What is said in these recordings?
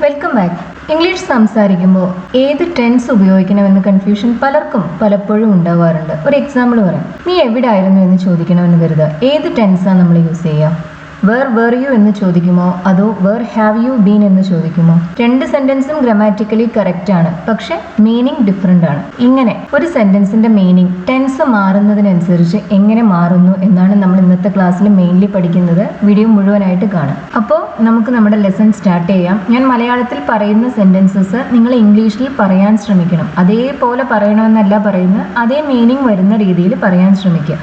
Welcome back. English സംസാരിക്കുമ്പോൾ ഏത് tense ഉപയോഗിക്കണമെന്ന് കൺഫ്യൂഷൻ പലർക്കും പലപ്പോഴും ഉണ്ടാവാറുണ്ട്. ഒരു എക്സാമ്പിൾ പറയാം. നീ എവിടെ ആയിരുന്നു എന്ന് ചോദിക്കണമെന്ന് കരുതുക. ഏത് ടെൻസാണ് നമ്മൾ യൂസ് ചെയ്യുക? വേർ വേർ യു എന്ന് ചോദിക്കുമോ അതോ വേർ ഹാവ് യു ബീൻ എന്ന് ചോദിക്കുമോ? രണ്ട് സെന്റൻസും ഗ്രാമാറ്റിക്കലി കറക്റ്റ് ആണ്, പക്ഷെ മീനിങ് ഡിഫറെന്റ് ആണ്. ഇങ്ങനെ ഒരു സെന്റൻസിന്റെ മീനിങ് ടെൻസ് മാറുന്നതിനനുസരിച്ച് എങ്ങനെ മാറുന്നു എന്നാണ് നമ്മൾ ഇന്നത്തെ ക്ലാസ്സിൽ മെയിൻലി പഠിക്കുന്നത്. വീഡിയോ മുഴുവനായിട്ട് കാണാം. അപ്പോൾ നമുക്ക് നമ്മുടെ ലെസൺ സ്റ്റാർട്ട് ചെയ്യാം. ഞാൻ മലയാളത്തിൽ പറയുന്ന സെന്റൻസസ് നിങ്ങൾ ഇംഗ്ലീഷിൽ പറയാൻ ശ്രമിക്കണം. അതേപോലെ പറയണമെന്നല്ല പറയുന്നത്, അതേ മീനിങ് വരുന്ന രീതിയിൽ പറയാൻ ശ്രമിക്കുക.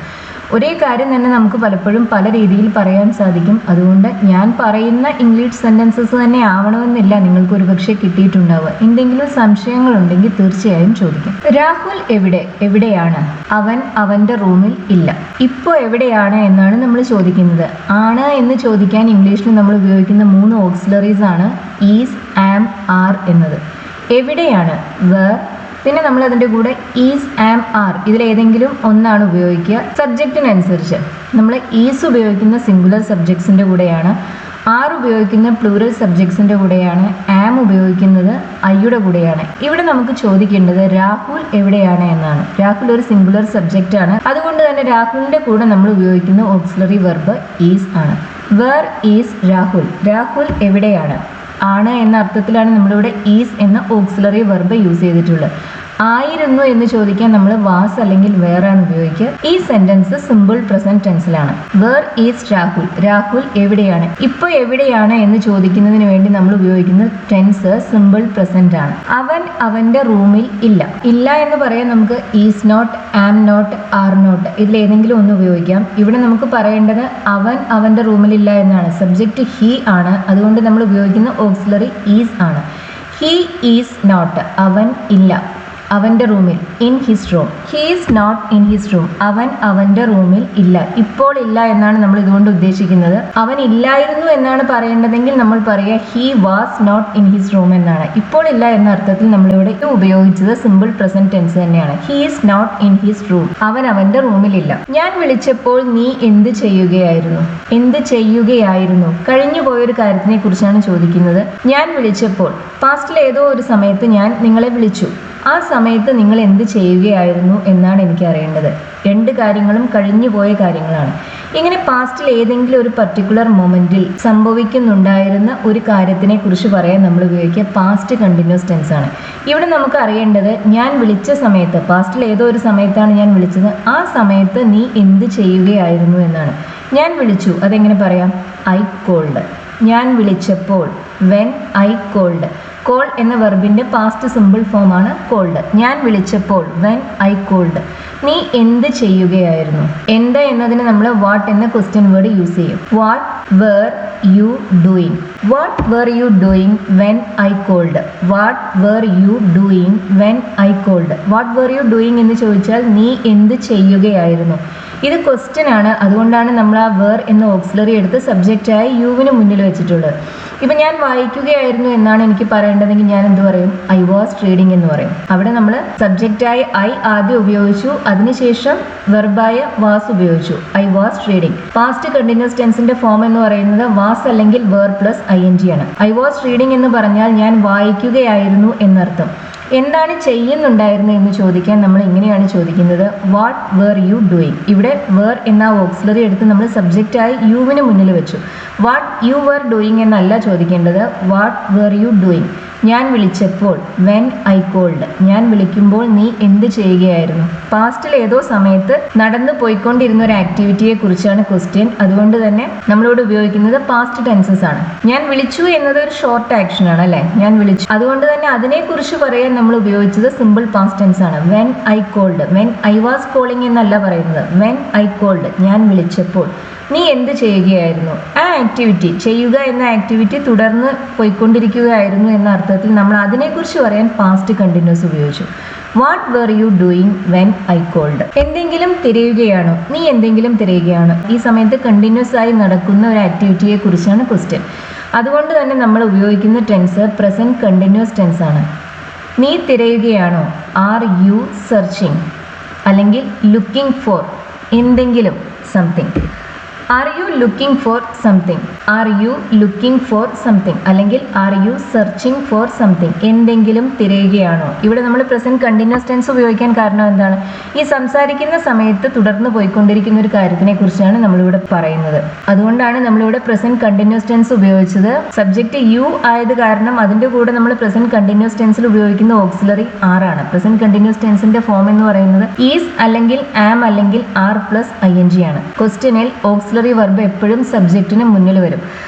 ഒരേ കാര്യം തന്നെ നമുക്ക് പലപ്പോഴും പല രീതിയിൽ പറയാൻ സാധിക്കും. അതുകൊണ്ട് ഞാൻ പറയുന്ന ഇംഗ്ലീഷ് സെന്റൻസസ് തന്നെ ആവണമെന്നില്ല നിങ്ങൾക്ക് ഒരുപക്ഷെ കിട്ടിയിട്ടുണ്ടാവുക. എന്തെങ്കിലും സംശയങ്ങളുണ്ടെങ്കിൽ തീർച്ചയായും ചോദിക്കും. രാഹുൽ എവിടെയാണ്? അവൻ അവന്റെ റൂമിൽ ഇല്ല. ഇപ്പോൾ എവിടെയാണ് എന്നാണ് നമ്മൾ ചോദിക്കുന്നത്. ആണ് എന്ന് ചോദിക്കാൻ ഇംഗ്ലീഷിൽ നമ്മൾ ഉപയോഗിക്കുന്ന 3 ഓക്സിലറീസ് ആണ് ഈസ്, ആം, ആർ എന്നത്. എവിടെയാണ് വേർ, പിന്നെ നമ്മൾ അതിൻ്റെ കൂടെ ഈസ്, ആം, ആർ ഇതിലേതെങ്കിലും ഒന്നാണ് ഉപയോഗിക്കുക. സബ്ജക്റ്റിനനുസരിച്ച് നമ്മൾ ഈസ് ഉപയോഗിക്കുന്ന സിംഗുലർ സബ്ജക്ട്സിൻ്റെ കൂടെയാണ്, ആർ ഉപയോഗിക്കുന്ന പ്ലൂറൽ സബ്ജക്ട്സിൻ്റെ കൂടെയാണ്, ആം ഉപയോഗിക്കുന്നത് ഐയുടെ കൂടെയാണ്. ഇവിടെ നമുക്ക് ചോദിക്കേണ്ടത് രാഹുൽ എവിടെയാണ് എന്നാണ്. രാഹുൽ ഒരു സിംഗുലർ സബ്ജക്റ്റ് ആണ്. അതുകൊണ്ട് തന്നെ രാഹുലിൻ്റെ കൂടെ നമ്മൾ ഉപയോഗിക്കുന്ന ഓക്സിലറി വെർബ് ഈസ് ആണ്. Where is Rahul? രാഹുൽ എവിടെയാണ്? ആണ് എന്ന അർത്ഥത്തിലാണ് നമ്മളിവിടെ ഈസ് എന്ന ഓക്സിലറി വെർബ് യൂസ് ചെയ്തിട്ടുള്ളത്. ആയിരുന്നു എന്ന് ചോദിക്കാൻ നമ്മൾ വാസ് അല്ലെങ്കിൽ വേർ ആണ് ഉപയോഗിക്കുക. ഈ സെന്റൻസ് സിമ്പിൾ പ്രസന്റ് ടെൻസിലാണ്. Where is Rahul? രാഹുൽ എവിടെയാണ്? ഇപ്പോൾ എവിടെയാണ് എന്ന് ചോദിക്കുന്നതിന് വേണ്ടി നമ്മൾ ഉപയോഗിക്കുന്ന ടെൻസ് സിമ്പിൾ പ്രസന്റ് ആണ്. അവൻ അവന്റെ റൂമിൽ ഇല്ല. ഇല്ല എന്ന് പറയാൻ നമുക്ക് is not, am not, are not ഇതിലേതെങ്കിലും ഒന്ന് ഉപയോഗിക്കാം. ഇവിടെ നമുക്ക് പറയേണ്ടത് അവൻ അവന്റെ റൂമിലില്ല എന്നാണ്. സബ്ജക്റ്റ് ഹി ആണ്. അതുകൊണ്ട് നമ്മൾ ഉപയോഗിക്കുന്ന ഓക്സിലറി ഈസ് ആണ്. ഹി ഈസ് നോട്ട്, അവൻ ഇല്ല അവന്റെ റൂമിൽ. In his room. He is not in his room. അവൻ അവന്റെ റൂമിൽ ഇല്ല. ഇപ്പോൾ ഇല്ല എന്നാണ് നമ്മൾ ഇതുകൊണ്ട് ഉദ്ദേശിക്കുന്നത്. അവൻ ഇല്ലായിരുന്നു എന്നാണ് പറയേണ്ടതെങ്കിൽ നമ്മൾ പറയുക he was not in his room എന്നാണ്. ഇപ്പോൾ ഇല്ല എന്ന അർത്ഥത്തിൽ നമ്മളിവിടെ ഉപയോഗിച്ചത് സിമ്പിൾ പ്രസന്റ് ടെൻസ് തന്നെയാണ്. He is not in his room. അവൻ അവന്റെ റൂമിലില്ല. ഞാൻ വിളിച്ചപ്പോൾ നീ എന്ത് ചെയ്യുകയായിരുന്നു? എന്ത് ചെയ്യുകയായിരുന്നു? കഴിഞ്ഞു പോയൊരു കാര്യത്തിനെ കുറിച്ചാണ് ചോദിക്കുന്നത്. ഞാൻ വിളിച്ചപ്പോൾ പാസ്റ്റിൽ ഏതോ ഒരു സമയത്ത് ഞാൻ നിങ്ങളെ വിളിച്ചു. ആ സമയത്ത് നിങ്ങൾ എന്ത് ചെയ്യുകയായിരുന്നു എന്നാണ് എനിക്ക് അറിയേണ്ടത്. രണ്ട് കാര്യങ്ങളും കഴിഞ്ഞു പോയ കാര്യങ്ങളാണ്. ഇങ്ങനെ പാസ്റ്റിൽ ഏതെങ്കിലും ഒരു പർട്ടിക്കുലർ മൊമെന്റിൽ സംഭവിക്കുന്നുണ്ടായിരുന്ന ഒരു കാര്യത്തിനെ കുറിച്ച് പറയാൻ നമ്മൾ ഉപയോഗിക്കുക പാസ്റ്റ് കണ്ടിന്യൂസ് ടെൻസ് ആണ്. ഇവിടെ നമുക്ക് അറിയേണ്ടത് ഞാൻ വിളിച്ച സമയത്ത്, പാസ്റ്റിൽ ഏതോ ഒരു സമയത്താണ് ഞാൻ വിളിച്ചത്, ആ സമയത്ത് നീ എന്ത് ചെയ്യുകയായിരുന്നു എന്നാണ്. ഞാൻ വിളിച്ചു, അതെങ്ങനെ പറയാം? I called. ഞാൻ വിളിച്ചപ്പോൾ വെൻ ഐ കോൾഡ്. കോൾ എന്ന വെർബിന്റെ പാസ്റ്റ് സിമ്പിൾ ഫോം ആണ് കോൾഡ്. ഞാൻ വിളിച്ചപ്പോൾ വെൻ ഐ കോൾഡ്. നീ എന്ത് ചെയ്യുകയായിരുന്നു? എന്ത് എന്നതിന് നമ്മൾ വാട്ട് എന്ന ക്വസ്റ്റ്യൻ വേർഡ് യൂസ് ചെയ്യും. What were you doing? What were you doing when I called? What were you doing when I called? What were you doing എന്ന് ചോദിച്ചാൽ നീ എന്ത് ചെയ്യുകയായിരുന്നു? ഇത് ക്വസ്റ്റ്യൻ ആണ്. അതുകൊണ്ടാണ് നമ്മൾ ആ വേർ എന്ന ഓക്സിലറി എടുത്ത് സബ്ജക്റ്റായി യുവിന് മുന്നിൽ വെച്ചിട്ടുള്ളത്. ഇപ്പം ഞാൻ വായിക്കുകയായിരുന്നു എന്നാണ് എനിക്ക് പറയേണ്ടതെങ്കിൽ ഞാൻ എന്ത് പറയും? ഐ വാസ് റീഡിങ് എന്ന് പറയും. അവിടെ നമ്മൾ സബ്ജക്റ്റായി ഐ ആദ്യം ഉപയോഗിച്ചു, അതിനുശേഷം വെർബായ വാസ് ഉപയോഗിച്ചു. I was reading. Past continuous ടെൻസിന്റെ ഫോം എന്ന് പറയുന്നത് വാസ് അല്ലെങ്കിൽ വേർ പ്ലസ് ING ആണ്. ഐ വാസ് റീഡിങ് എന്ന് പറഞ്ഞാൽ ഞാൻ വായിക്കുകയായിരുന്നു എന്നർത്ഥം. എന്താണ് ചെയ്യുന്നുണ്ടായിരുന്നു എന്ന് ചോദിക്കാൻ നമ്മൾ ഇങ്ങനെയാണ് ചോദിക്കുന്നത്. What were you doing? ഇവിടെ വേർ എന്ന ഓക്സിലറി എടുത്ത് നമ്മൾ സബ്ജക്റ്റായി യുവിന് മുന്നിൽ വെച്ചു. വാട്ട് യു വേർ ഡൂയിങ് എന്നല്ല ചോദിക്കേണ്ടത്. What were you doing? ഞാൻ വിളിച്ചപ്പോൾ വെൻ ഐ കോൾഡ്. ഞാൻ വിളിക്കുമ്പോൾ നീ എന്ത് ചെയ്യുകയായിരുന്നു? പാസ്റ്റിൽ ഏതോ സമയത്ത് നടന്നു പോയിക്കൊണ്ടിരുന്ന ഒരു ആക്ടിവിറ്റിയെ കുറിച്ചാണ് ക്വസ്റ്റ്യൻ. അതുകൊണ്ട് തന്നെ നമ്മളോട് ഉപയോഗിക്കുന്നത് പാസ്റ്റ് ടെൻസസ് ആണ്. ഞാൻ വിളിച്ചു എന്നത് ഒരു ഷോർട്ട് ആക്ഷൻ ആണ് അല്ലെ? ഞാൻ വിളിച്ചു. അതുകൊണ്ട് തന്നെ അതിനെക്കുറിച്ച് പറയാൻ നമ്മൾ ഉപയോഗിച്ചത് സിമ്പിൾ പാസ്റ്റ് ടെൻസ് ആണ്. When I called. When I was calling എന്നല്ല പറയുന്നത്. When I called. ഞാൻ വിളിച്ചപ്പോൾ. നീ എന്ത് ചെയ്യുകയായിരുന്നു? ആ ആക്ടിവിറ്റി, ചെയ്യുക എന്ന ആക്ടിവിറ്റി തുടർന്ന് പോയിക്കൊണ്ടിരിക്കുകയായിരുന്നു എന്ന അർത്ഥത്തിൽ നമ്മൾ അതിനെക്കുറിച്ച് പറയാൻ പാസ്റ്റ് കണ്ടിന്യൂസ് ഉപയോഗിച്ചു. What were you doing when I called? എന്തെങ്കിലും തിരയുകയാണോ? നീ എന്തെങ്കിലും തിരയുകയാണോ? ഈ സമയത്ത് കണ്ടിന്യൂസ് ആയി നടക്കുന്ന ഒരു ആക്ടിവിറ്റിയെ കുറിച്ചാണ് ക്വസ്റ്റ്യൻ. അതുകൊണ്ട് തന്നെ നമ്മൾ ഉപയോഗിക്കുന്ന ടെൻസ് പ്രസന്റ് കണ്ടിന്യൂസ് ടെൻസ് ആണ്. നീ തിരയുകയാണോ? Are you searching? അല്ലെങ്കിൽ ലുക്കിംഗ് ഫോർ എന്തെങ്കിലും, something. Are you looking for something, are you looking for something അല്ലെങ്കിൽ are you searching for something, എന്തെങ്കിലും തിരയുകയാണോ? ഇവിടെ നമ്മൾ പ്രസന്റ് കണ്ടിന്യൂസ് ടെൻസ് ഉപയോഗിക്കാൻ കാരണം എന്താണ്? ഈ സംസാരിക്കുന്ന സമയത്ത് തുടർന്ന് പോയിക്കൊണ്ടിരിക്കുന്ന ഒരു കാര്യത്തിനെ കുറിച്ചാണ് നമ്മളിവിടെ പറയുന്നത്. അതുകൊണ്ടാണ് നമ്മളിവിടെ പ്രസന്റ് കണ്ടിന്യൂസ് ടെൻസ് ഉപയോഗിച്ചത്. സബ്ജക്റ്റ് യു ആയത് കാരണം അതിന്റെ കൂടെ നമ്മൾ പ്രസന്റ് കണ്ടിന്യൂസ് ടെൻസിൽ ഉപയോഗിക്കുന്ന ഓക്സിലറി ആർ ആണ്. പ്രസന്റ് കണ്ടിന്യൂസ് ടെൻസിന്റെ ഫോം എന്ന് പറയുന്നത് ഈസ് അല്ലെങ്കിൽ ആം അല്ലെങ്കിൽ ആർ പ്ലസ് ING ആണ്. ക്വസ്റ്റ്യനിൽ ഓക്സിലറി വെർബ് എപ്പോഴും സബ്ജക്റ്റിന് മുന്നിൽ വരും.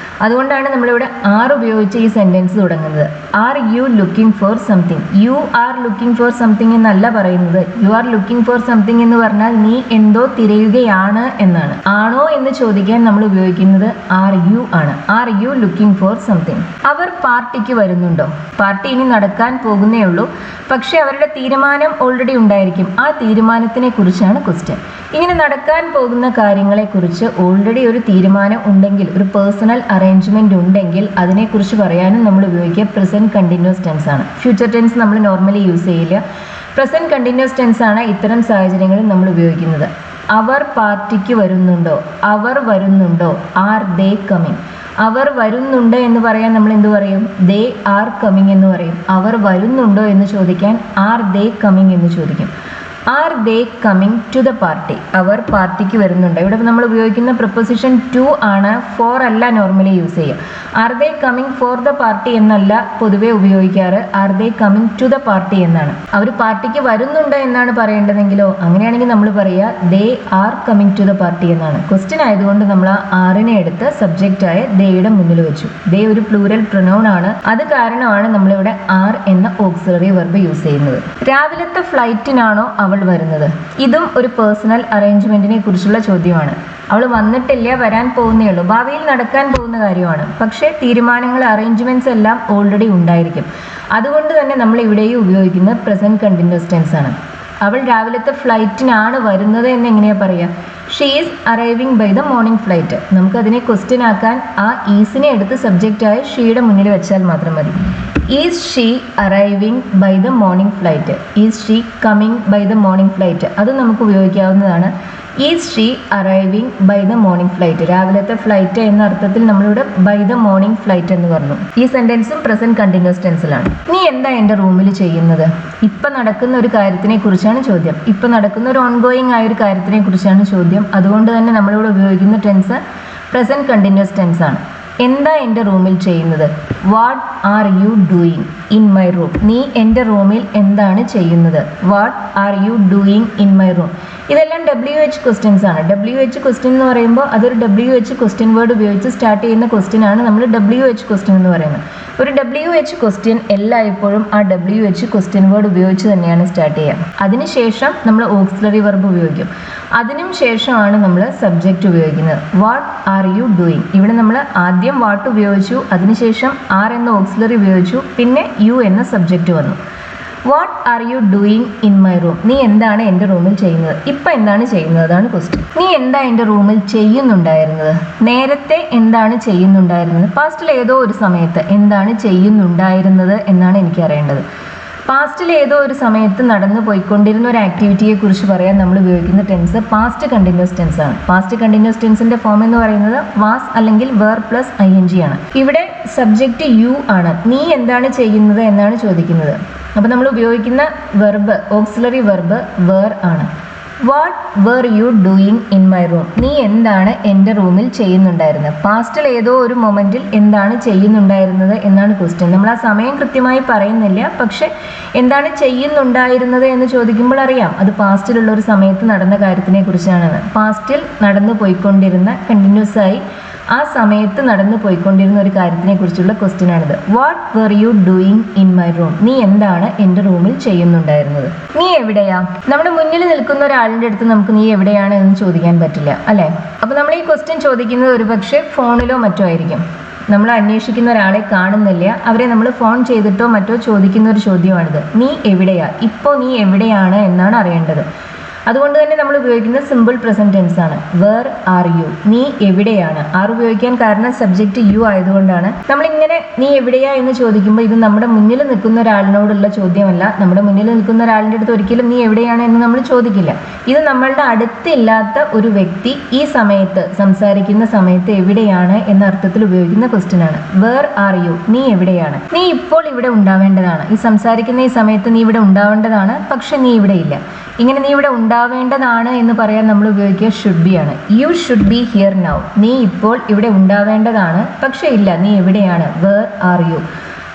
അതുകൊണ്ടാണ് നമ്മളിവിടെ ആർ ഉപയോഗിച്ച് ഈ സെന്റൻസ് തുടങ്ങുന്നത്. R you looking for something, you are looking for something എന്നല്ല പറയുന്നത്. You are looking for something എന്ന് പറഞ്ഞാൽ നീ എന്തോ തിരയുകയാണ് എന്നാണ്. ആണോ എന്ന് ചോദിക്കാൻ നമ്മൾ ഉപയോഗിക്കുന്നത് ആർ യു ആണ്. Are you looking for something. അവർ പാർട്ടിക്ക് വരുന്നുണ്ടോ? പാർട്ടി ഇനി നടക്കാൻ പോകുന്നേ ഉള്ളൂ, പക്ഷെ അവരുടെ തീരുമാനം ഓൾറെഡി ഉണ്ടായിരിക്കും. ആ തീരുമാനത്തിനെ കുറിച്ചാണ് ക്വസ്റ്റ്യൻ. ഇങ്ങനെ നടക്കാൻ പോകുന്ന കാര്യങ്ങളെ കുറിച്ച് ഓൾറെഡി ഒരു തീരുമാനം ഉണ്ടെങ്കിൽ, ഒരു പേഴ്സണൽ അറേഞ്ച്മെന്റ് ഉണ്ടെങ്കിൽ അതിനെക്കുറിച്ച് പറയാനും നമ്മൾ ഉപയോഗിക്കുക പ്രസന്റ് കണ്ടിന്യൂസ് ടെൻസ് ആണ്. ഫ്യൂച്ചർ ടെൻസ് നമ്മൾ നോർമലി യൂസ് ചെയ്യില്ല. പ്രസന്റ് കണ്ടിന്യൂസ് ടെൻസ് ആണ് ഇത്തരം സാഹചര്യങ്ങളിൽ നമ്മൾ ഉപയോഗിക്കുന്നത്. അവർ പാർട്ടിക്ക് വരുന്നുണ്ടോ? അവർ വരുന്നുണ്ടോ? R they coming? അവർ വരുന്നുണ്ട് എന്ന് പറയാൻ നമ്മൾ എന്ത് പറയും? ദേ ആർ കമ്മിങ് എന്ന് പറയും. അവർ വരുന്നുണ്ടോ എന്ന് ചോദിക്കാൻ ആർ ദേ കമ്മിങ് എന്ന് ചോദിക്കും. Are they coming to the party? അവർ പാർട്ടിക്ക് വരുന്നുണ്ട്. ഇവിടെ നമ്മൾ ഉപയോഗിക്കുന്ന പ്രപ്പോസിഷൻ ടു ആണ്, ഫോർ അല്ല നോർമലി യൂസ് ചെയ്യുക. Are they coming for the party എന്നല്ല പൊതുവെ ഉപയോഗിക്കാറ്. Are they coming to the party എന്നാണ്. അവർ പാർട്ടിക്ക് വരുന്നുണ്ട് എന്നാണ് പറയേണ്ടതെങ്കിലോ അങ്ങനെയാണെങ്കിൽ നമ്മൾ പറയുക they are coming to the party എന്നാണ്. ക്വസ്റ്റ്യൻ ആയതുകൊണ്ട് നമ്മൾ ആ ആറിനെ എടുത്ത് സബ്ജക്റ്റായ ദേയുടെ മുന്നിൽ വെച്ചു. ദേ ഒരു പ്ലൂരൽ പ്രൊനൗൺ ആണ്. അത് കാരണമാണ് നമ്മളിവിടെ ആർ എന്ന ഓക്സിലറി വെർബ് യൂസ് ചെയ്യുന്നത്. രാവിലത്തെ ഫ്ലൈറ്റിനാണോ അവൾ വരുന്നത്? ഇതും ഒരു പേഴ്സണൽ അറേഞ്ച്മെന്റിനെ കുറിച്ചുള്ള ചോദ്യമാണ്. അവൾ വന്നിട്ടില്ല, വരാൻ പോകുന്നേ ഉള്ളൂ, ഭാവിയിൽ നടക്കാൻ പോകുന്ന കാര്യമാണ്. പക്ഷേ തീരുമാനങ്ങൾ, അറേഞ്ച്മെന്റ്സ് എല്ലാം ഓൾറെഡി ഉണ്ടായിരിക്കും. അതുകൊണ്ട് തന്നെ നമ്മൾ ഇവിടെയും ഉപയോഗിക്കുന്നത് പ്രസന്റ് കണ്ടിന്യൂസ് ടെൻസ് ആണ്. അവൾ രാവിലത്തെ ഫ്ലൈറ്റിനാണ് വരുന്നത് എന്ന് എങ്ങനെയാ പറയുക? She is arriving by the morning flight. നമുക്കതിനെ ക്വസ്റ്റ്യൻ ആക്കാൻ ആ ഈസിനെ എടുത്ത് സബ്ജക്റ്റായ ഷീയുടെ മുന്നിൽ വെച്ചാൽ മാത്രം മതി. Is she arriving by the morning flight? Is she coming by the morning flight? അത് നമുക്ക് ഉപയോഗിക്കാവുന്നതാണ്. Is she arriving by the morning flight? രാവിലത്തെ ഫ്ലൈറ്റ് എന്ന അർത്ഥത്തിൽ നമ്മളിവിടെ ബൈ ദ മോർണിംഗ് ഫ്ലൈറ്റ് എന്ന് പറഞ്ഞു. ഈ സെന്റൻസും പ്രസന്റ് കണ്ടിന്യൂസ് ടെൻസിലാണ്. നീ എന്താ എൻ്റെ റൂമിൽ ചെയ്യുന്നത്? ഇപ്പം നടക്കുന്ന ഒരു കാര്യത്തിനെ കുറിച്ചാണ് ചോദ്യം. ഇപ്പം നടക്കുന്ന ഒരു ഓൺഗോയിങ് ആയ ഒരു കാര്യത്തിനെ കുറിച്ചാണ് ചോദ്യം. അതുകൊണ്ട് തന്നെ നമ്മളിവിടെ ഉപയോഗിക്കുന്ന ടെൻസ് പ്രസന്റ് കണ്ടിന്യൂസ് ടെൻസ് ആണ്. എന്താ എൻ്റെ റൂമിൽ ചെയ്യുന്നത്? What are you doing in my room? നീ എൻ്റെ റൂമിൽ എന്താണ് ചെയ്യുന്നത്? What are you doing in my room? ഇതെല്ലാം WH ക്വസ്റ്റ്യൻസ് ആണ്. WH ക്വസ്റ്റ്യൻ എന്ന് പറയുമ്പോൾ അതൊരു WH ക്വസ്റ്റ്യൻ വേർഡ് ഉപയോഗിച്ച് സ്റ്റാർട്ട് ചെയ്യുന്ന ക്വസ്റ്റ്യൻ ആണ് നമ്മൾ WH ക്വസ്റ്റ്യൻ എന്ന് പറയുന്നത്. ഒരു WH ക്വസ്റ്റ്യൻ എല്ലായ്പ്പോഴും ആ WH ക്വസ്റ്റ്യൻ വേർഡ് ഉപയോഗിച്ച് തന്നെയാണ് സ്റ്റാർട്ട് ചെയ്യുക. അതിനുശേഷം നമ്മൾ ഓക്സിലറി വെർബ് ഉപയോഗിക്കും. അതിനും ശേഷമാണ് നമ്മൾ സബ്ജക്റ്റ് ഉപയോഗിക്കുന്നത്. What are you doing? ഇവിടെ നമ്മൾ ആദ്യം വാട്ട് ഉപയോഗിച്ചു, അതിനുശേഷം ആർ എന്ന ഓക്സിലറി ഉപയോഗിച്ചു, പിന്നെ യു എന്ന സബ്ജക്റ്റ് വന്നു. What are you doing in my room? നീ എന്താണ് എൻ്റെ റൂമിൽ ചെയ്യുന്നത്? ഇപ്പം എന്താണ് ചെയ്യുന്നത്? അതാണ് ക്വസ്റ്റ്യൻ. നീ എന്താ എൻ്റെ റൂമിൽ ചെയ്യുന്നുണ്ടായിരുന്നത്? നേരത്തെ എന്താണ് ചെയ്യുന്നുണ്ടായിരുന്നത്? പാസ്റ്റിൽ ഏതോ ഒരു സമയത്ത് എന്താണ് ചെയ്യുന്നുണ്ടായിരുന്നത് എന്നാണ് എനിക്ക് അറിയേണ്ടത്. പാസ്റ്റിൽ ഏതോ ഒരു സമയത്ത് നടന്നു പോയിക്കൊണ്ടിരുന്ന ഒരു ആക്ടിവിറ്റിയെ കുറിച്ച് പറയാൻ നമ്മൾ ഉപയോഗിക്കുന്ന ടെൻസ് പാസ്റ്റ് കണ്ടിന്യൂസ് ടെൻസ് ആണ്. പാസ്റ്റ് കണ്ടിന്യൂസ് ടെൻസിന്റെ ഫോം എന്ന് പറയുന്നത് വാസ് അല്ലെങ്കിൽ വേർ പ്ലസ് ING ആണ്. ഇവിടെ സബ്ജക്റ്റ് യു ആണ്. നീ എന്താണ് ചെയ്യുന്നത് എന്നാണ് ചോദിക്കുന്നത്. അപ്പോൾ നമ്മൾ ഉപയോഗിക്കുന്ന വെർബ്, ഓക്സിലറി വെർബ് വേർ ആണ്. What were you doing in my room? നീ എന്താണ് എൻ്റെ റൂമിൽ ചെയ്യുന്നുണ്ടായിരുന്നത്? പാസ്റ്റിൽ ഏതോ ഒരു മൊമെൻറ്റിൽ എന്താണ് ചെയ്യുന്നുണ്ടായിരുന്നത് എന്നാണ് ക്വസ്റ്റ്യൻ. നമ്മൾ ആ സമയം കൃത്യമായി പറയുന്നില്ല, പക്ഷെ എന്താണ് ചെയ്യുന്നുണ്ടായിരുന്നത് എന്ന് ചോദിക്കുമ്പോൾ അറിയാം അത് പാസ്റ്റിലുള്ള ഒരു സമയത്ത് നടന്ന കാര്യത്തിനെ കുറിച്ചാണെന്ന്. പാസ്റ്റിൽ നടന്നു പോയിക്കൊണ്ടിരുന്ന, കണ്ടിന്യൂസ് ആയി ആ സമയത്ത് നടന്നു പോയിക്കൊണ്ടിരുന്ന ഒരു കാര്യത്തിനെ കുറിച്ചുള്ള ക്വസ്റ്റ്യൻ ആണിത്. What were you doing in my room? നീ എന്താണ് എൻ്റെ റൂമിൽ ചെയ്യുന്നുണ്ടായിരുന്നത്? നീ എവിടെയാ? നമ്മുടെ മുന്നിൽ നിൽക്കുന്ന ഒരാളിൻ്റെ അടുത്ത് നമുക്ക് നീ എവിടെയാണ് എന്ന് ചോദിക്കാൻ പറ്റില്ല, അല്ലേ? അപ്പോൾ നമ്മൾ ഈ ക്വസ്റ്റ്യൻ ചോദിക്കുന്നത് ഒരുപക്ഷെ ഫോണിലോ മറ്റോ ആയിരിക്കും. നമ്മൾ അന്വേഷിക്കുന്ന ഒരാളെ കാണുന്നില്ല, അവരെ നമ്മൾ ഫോൺ ചെയ്തിട്ടോ മറ്റോ ചോദിക്കുന്ന ഒരു ചോദ്യമാണിത്. നീ എവിടെയാ? ഇപ്പോൾ നീ എവിടെയാണ് എന്നാണ് അറിയേണ്ടത്. അതുകൊണ്ട് തന്നെ നമ്മൾ ഉപയോഗിക്കുന്നത് സിമ്പിൾ പ്രസന്റ് ടെൻസ് ആണ്. വേർ ആർ യു, നീ എവിടെയാണ്. ആർ ഉപയോഗിക്കാൻ കാരണം സബ്ജക്റ്റ് യു ആയതുകൊണ്ടാണ്. നമ്മളിങ്ങനെ നീ എവിടെയാ എന്ന് ചോദിക്കുമ്പോൾ ഇത് നമ്മുടെ മുന്നിൽ നിൽക്കുന്ന ഒരാളിനോടുള്ള ചോദ്യമല്ല. നമ്മുടെ മുന്നിൽ നിൽക്കുന്ന ഒരാളിൻ്റെ അടുത്ത് ഒരിക്കലും നീ എവിടെയാണ് എന്ന് നമ്മൾ ചോദിക്കില്ല. ഇത് നമ്മളുടെ അടുത്തില്ലാത്ത ഒരു വ്യക്തി ഈ സമയത്ത് സംസാരിക്കുന്ന സമയത്ത് എവിടെയാണ് എന്ന അർത്ഥത്തിൽ ഉപയോഗിക്കുന്ന ക്വസ്റ്റ്യൻ ആണ്. വേർ ആർ യു, നീ എവിടെയാണ്. നീ ഇപ്പോൾ ഇവിടെ ഉണ്ടാവേണ്ടതാണ്. ഈ സംസാരിക്കുന്ന ഈ സമയത്ത് നീ ഇവിടെ ഉണ്ടാവേണ്ടതാണ്, പക്ഷെ നീ ഇവിടെ ഇല്ല. ഇങ്ങനെ നീ ഇവിടെ ഉണ്ടാവേണ്ടതാണ് എന്ന് പറയാൻ നമ്മൾ ഉപയോഗിക്കുക ഷുഡ് ബി ആണ്. You should be here now, നീ ഇപ്പോൾ ഇവിടെ ഉണ്ടാവേണ്ടതാണ്, പക്ഷെ ഇല്ല, നീ എവിടെയാണ്. Where are you.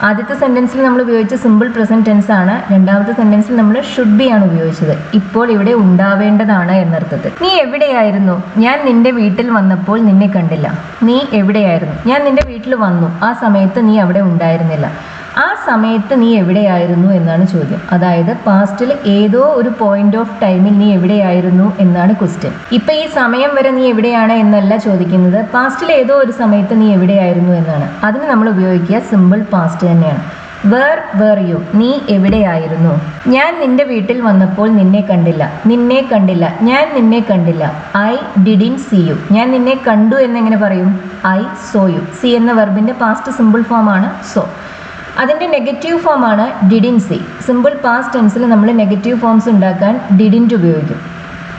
ആദ്യത്തെ സെന്റൻസിൽ നമ്മൾ ഉപയോഗിച്ച സിമ്പിൾ പ്രസന്റ് ടെൻസ് ആണ്. രണ്ടാമത്തെ സെന്റൻസിൽ നമ്മൾ ഷുഡ് ബി ആണ് ഉപയോഗിച്ചത്, ഇപ്പോൾ ഇവിടെ ഉണ്ടാവേണ്ടതാണ് എന്നർത്ഥത്തിൽ. നീ എവിടെയായിരുന്നു? ഞാൻ നിന്റെ വീട്ടിൽ വന്നപ്പോൾ നിന്നെ കണ്ടില്ല. നീ എവിടെയായിരുന്നു? ഞാൻ നിന്റെ വീട്ടിൽ വന്നു, ആ സമയത്ത് നീ അവിടെ ഉണ്ടായിരുന്നില്ല. ആ സമയത്ത് നീ എവിടെയായിരുന്നു എന്നാണ് ചോദ്യം. അതായത് പാസ്റ്റിൽ ഏതോ ഒരു പോയിന്റ് ഓഫ് ടൈമിൽ നീ എവിടെയായിരുന്നു എന്നാണ് ക്വസ്റ്റ്യൻ. ഇപ്പൊ ഈ സമയം വരെ നീ എവിടെയാണ് എന്നല്ല ചോദിക്കുന്നത്, പാസ്റ്റിൽ ഏതോ ഒരു സമയത്ത് നീ എവിടെയായിരുന്നു എന്നാണ്. അതിന് നമ്മൾ ഉപയോഗിക്കുക സിമ്പിൾ പാസ്റ്റ് തന്നെയാണ്. വേർ യു, നീ എവിടെയായിരുന്നു. ഞാൻ നിന്റെ വീട്ടിൽ വന്നപ്പോൾ നിന്നെ കണ്ടില്ല. നിന്നെ കണ്ടില്ല, ഞാൻ നിന്നെ കണ്ടില്ല. ഐ ഡിഡിൻ സീ യു, ഞാൻ നിന്നെ കണ്ടു എന്നെങ്ങനെ പറയും? I so you. സി എന്ന വെർബിന്റെ പാസ്റ്റ് സിമ്പിൾ ഫോം ആണ് സോ. അതിൻ്റെ നെഗറ്റീവ് ഫോമാണ് ഡിഡിൻ സി. സിമ്പിൾ പാസ്റ്റ് ടെൻസിൽ നമ്മൾ നെഗറ്റീവ് ഫോംസ് ഉണ്ടാക്കാൻ ഡിഡിൻറ്റ് ഉപയോഗിക്കും.